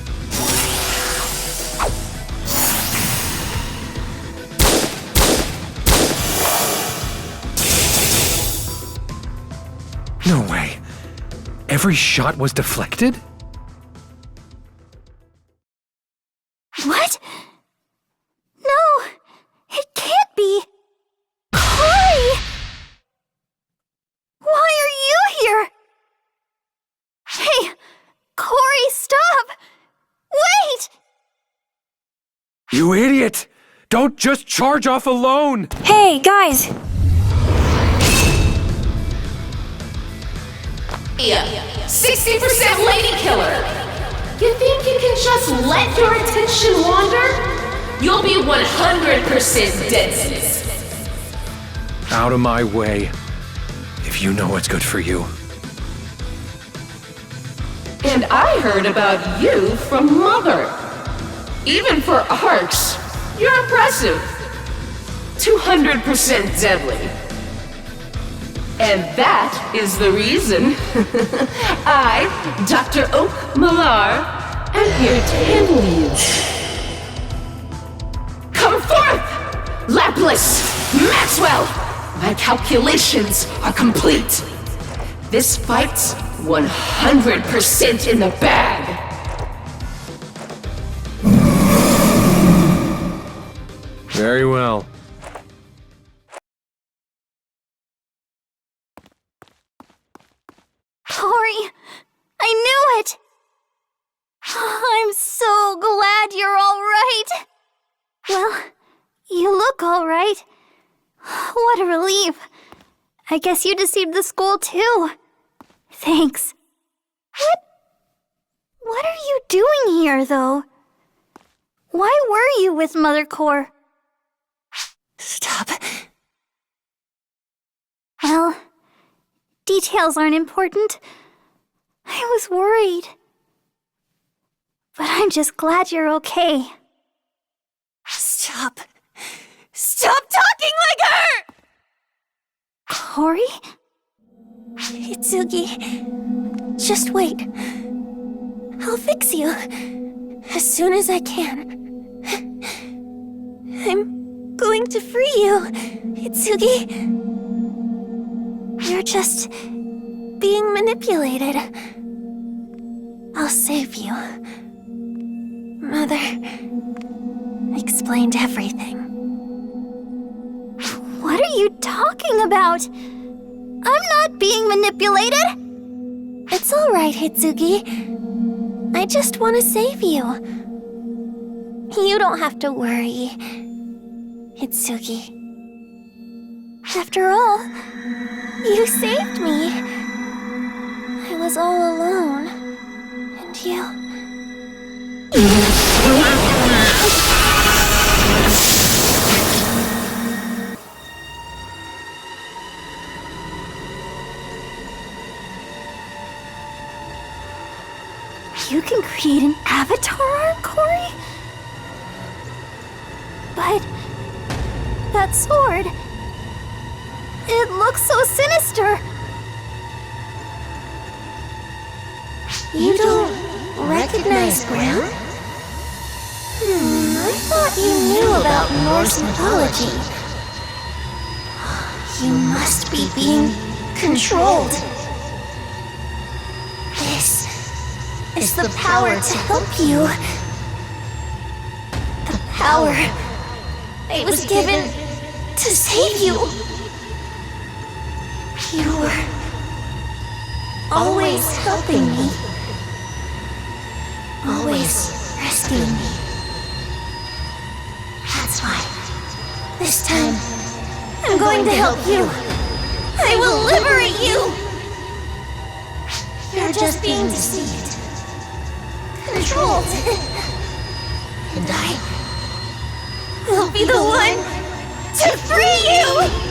No way. Every shot was deflected? What? No, it can't be. Corey! Why are you here? Hey, Corey, stop! Wait! You idiot! Don't just charge off alone! Hey, guys! Yeah, 60% lady killer. You think you can just let your attention wander? You'll be 100% dead. Out of my way, if you know what's good for you. And I heard about you from Mother. Even for ARCs, you're impressive. 200% deadly. And that is the reason I, Dr. Oak Millar, am here to handle you. Come forth, Laplace, Maxwell! My calculations are complete. This fight's 100% in the bag. Very well. Corey, I knew it! I'm so glad you're all right. Well, you look all right. What a relief. I guess you deceived the school too. Thanks. What are you doing here, though? Why were you with Mother Core? Stop. Well, details aren't important. I was worried. But I'm just glad you're okay. Stop. Stop talking like her! Corey? Itsugi, just wait. I'll fix you as soon as I can. I'm going to free you, Itsugi. You're just being manipulated. I'll save you. Mother explained everything. What are you talking about? I'm not being manipulated! It's alright, Hitsugi. I just want to save you. You don't have to worry, Hitsugi. After all, you saved me. I was all alone. And you... You can create an avatar, Corey? But... that sword... it looks so sinister! You don't recognize Graham? I thought you knew about Norse mythology. You must be being controlled. This is the power to help you. The power it was given to save you. You were always helping me. Always rescuing me. That's why, this time, I'm going to help you. I will liberate you. You're just being deceived. Controlled. And I will be the one to free you!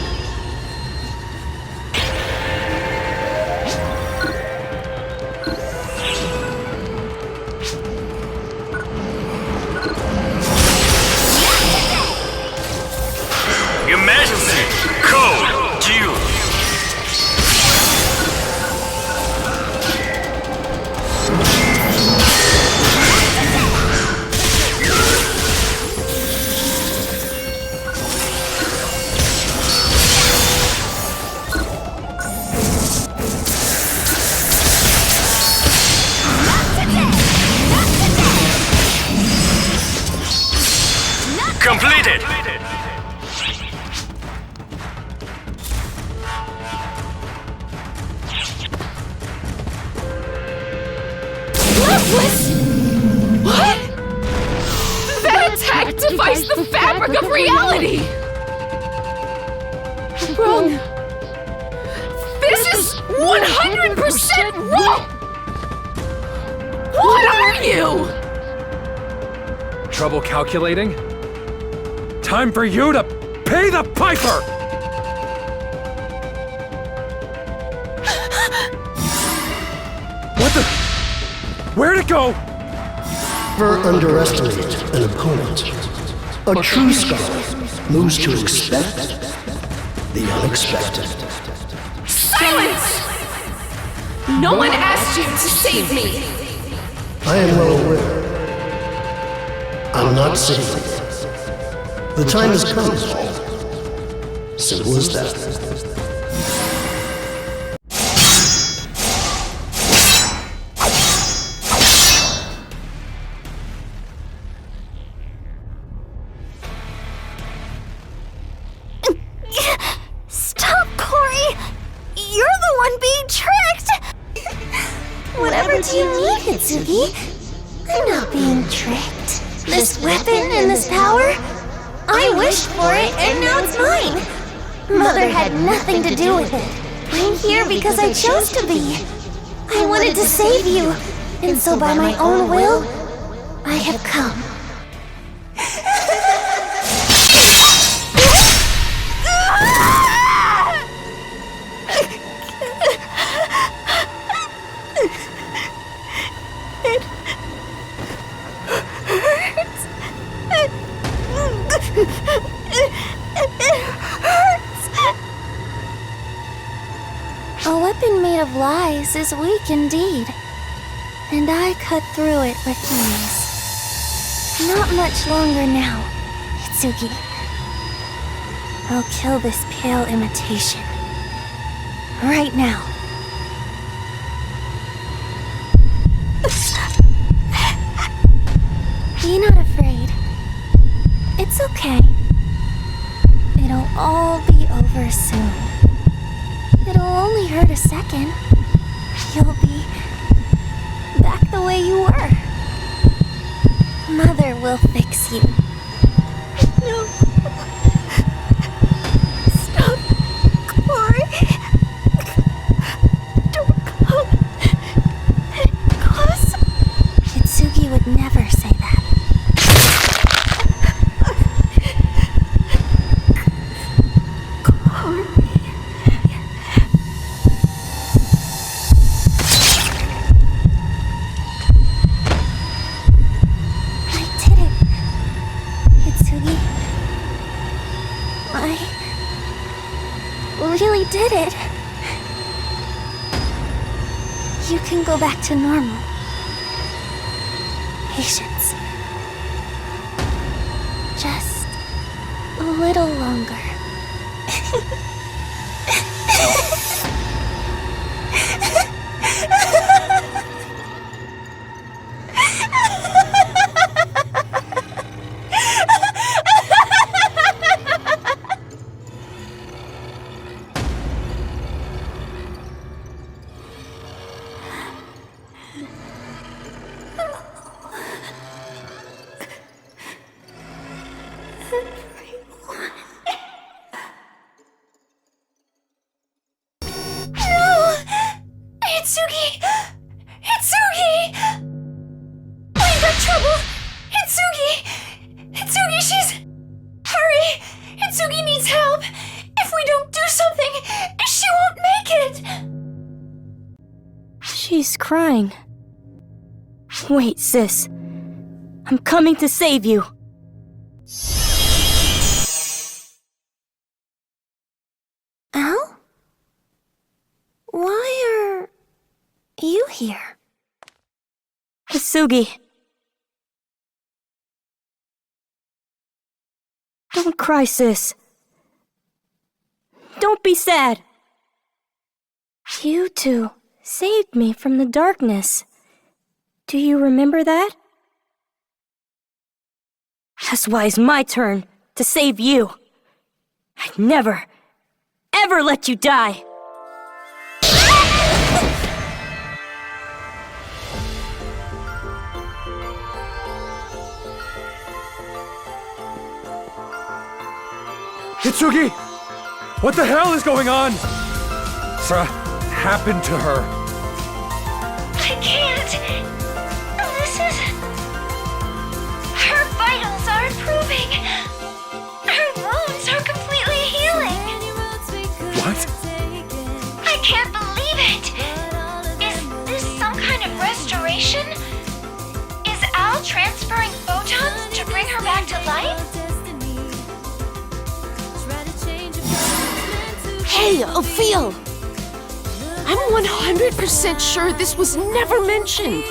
Your Majesty, code due. Completed. What? That attack sacrifice the fabric of reality! Wrong. This is 100% wrong! What are you? Trouble calculating? Time for you to pay the piper! What the? Where'd it go? Never underestimate an opponent. A true scholar knows to expect the unexpected. Silence! No one asked you to save me! I am well aware. I'm not saving you. The time has come. Simple as that. Stop, Corey! You're the one being tricked! Whatever do you mean, Hitsugi? I'm not being tricked. This weapon and this power? I wished for it and now it's mine! Mother had nothing to do with it. I'm here because I chose to be. I wanted to save you, and so by my own will, I have come. A weapon made of lies is weak indeed, and I cut through it with ease. Not much longer now, Hitsugi. I'll kill this pale imitation. Right now. Be not afraid. It's okay. It'll all be over soon. It'll only hurt a second. You'll be back the way you were. Mother will fix you. No. Stop, Corey. Don't come close. Hitsugi would never say that. Really did it. You can go back to normal. Patience. Just a little longer. She's crying. Wait, sis. I'm coming to save you. Al? Why are you here? Hitsugi. Don't cry, sis. Don't be sad. You two saved me from the darkness. Do you remember that? That's why it's my turn to save you. I'd never, ever let you die. Hitsugi! What the hell is going on? What happened to her? I can't. This is... Her vitals are improving. Her wounds are completely healing. What? I can't believe it. Is this some kind of restoration? Is Al transferring photons to bring her back to life? Hey, Ophil! I'm 100% sure this was never mentioned.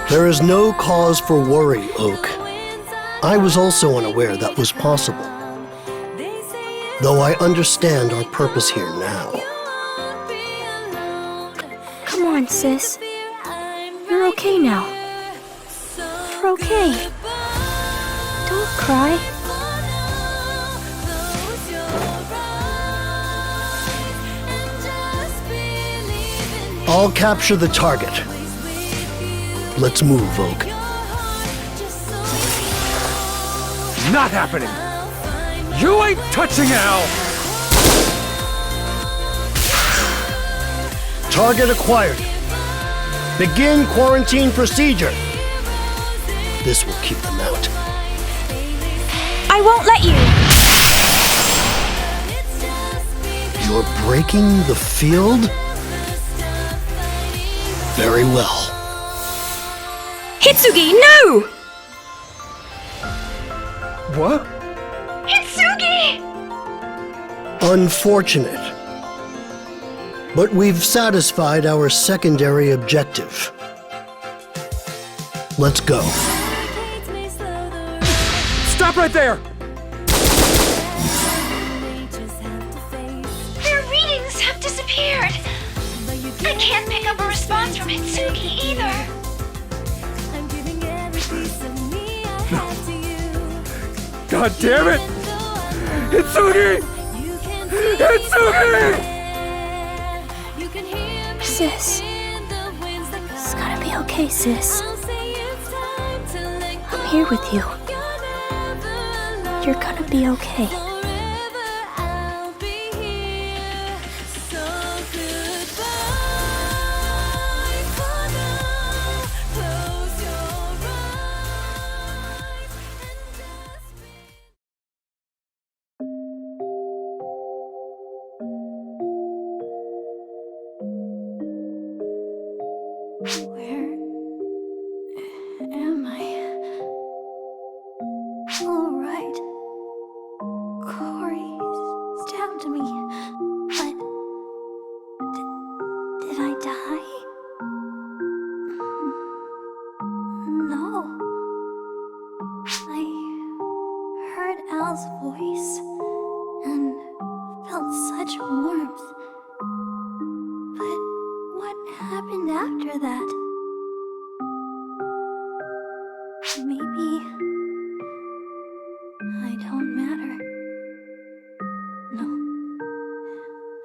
There is no cause for worry, Oak. I was also unaware that was possible. Though I understand our purpose here now. Come on, sis. You're okay now. You're okay. Don't cry. I'll capture the target. Let's move, Oak. Not happening! You ain't touching Al! Target acquired. Begin quarantine procedure. This will keep them out. I won't let you! You're breaking the field? Very well. Hitsugi, no! What? Hitsugi! Unfortunate. But we've satisfied our secondary objective. Let's go. Stop right there! Their readings have disappeared. I can't pick up a response from Hitsugi either. God damn it! Hitsugi! Hitsugi! Sis. It's gotta be okay, sis. I'm here with you. You're gonna be okay. Where am I? All right. Corey stabbed me, but did I die? No. I heard Al's voice and felt such warmth. But what happened after that? Maybe I don't matter. No,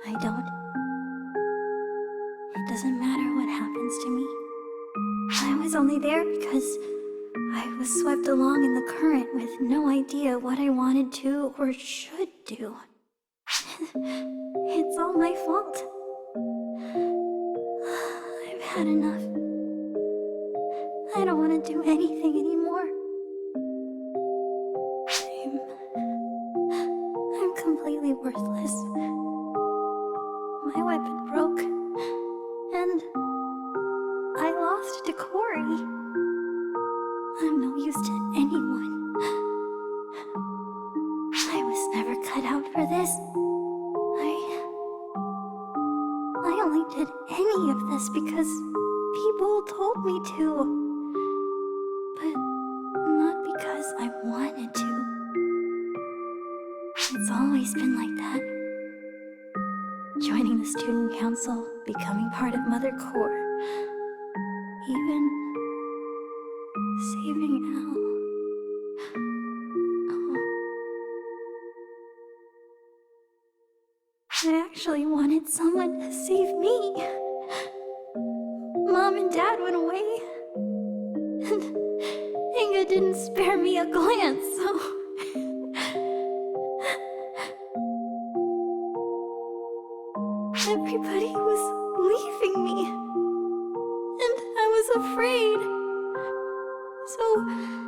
I don't. It doesn't matter what happens to me. I was only there because I was swept along in the current with no idea what I wanted to or should do. It's all my fault. I've had enough. I don't want to do anything anymore. I'm completely worthless. My weapon broke, and I lost to Corey. I'm no use to anyone. I was never cut out for this. I only did any of this because people told me to. But not because I wanted to. It's always been like that. Joining the student council, becoming part of Mother Corps, even saving Al. I actually wanted someone to save me. Mom and Dad went away, and Inga didn't spare me a glance, so Everybody was leaving me. And I was afraid. So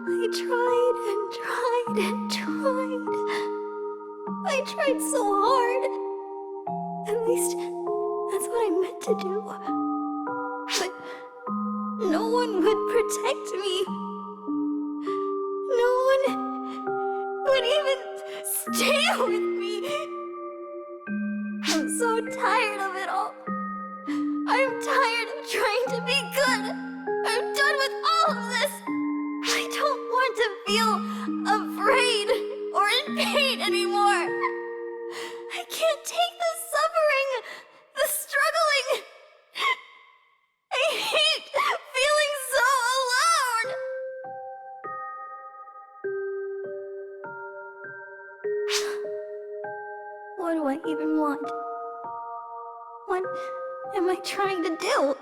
I tried and tried and tried. I tried so hard. At least that's what I meant to do. But no one would protect me. No one would even stay with me. I'm so tired of it all. I'm tired of trying to be good. I'm done with all of this. I don't want to feel afraid or in pain anymore. I can't take the suffering, the struggling. I hate feeling so alone. What do I even want? What am I trying to do?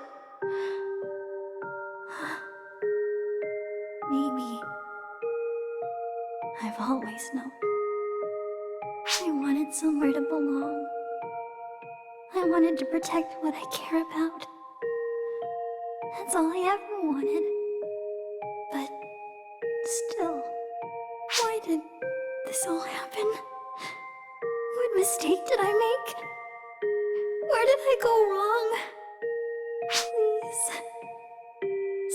Maybe I've always known. I wanted somewhere to belong. I wanted to protect what I care about. That's all I ever wanted. But still, why did this all happen? What mistake did I make? Where did I go wrong? Please,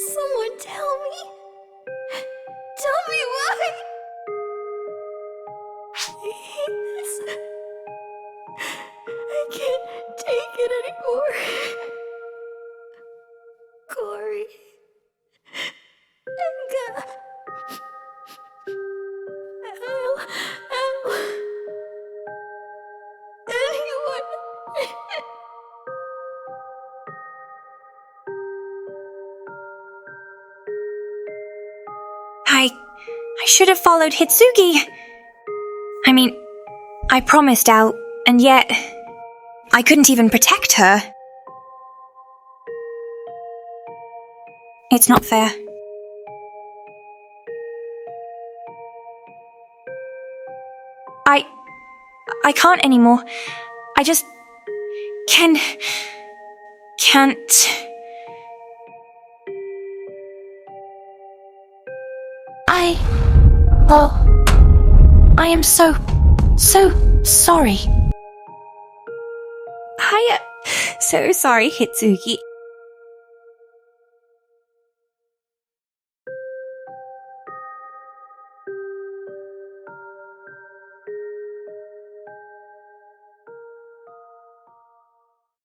someone tell me. Tell me why. I hate this. I can't take it anymore. Corey. Edgar. Anyone. I should have followed Hitsugi. I mean, I promised out, and yet I couldn't even protect her. It's not fair. I can't anymore. I just can't. I am so sorry. So sorry, Hitsugi.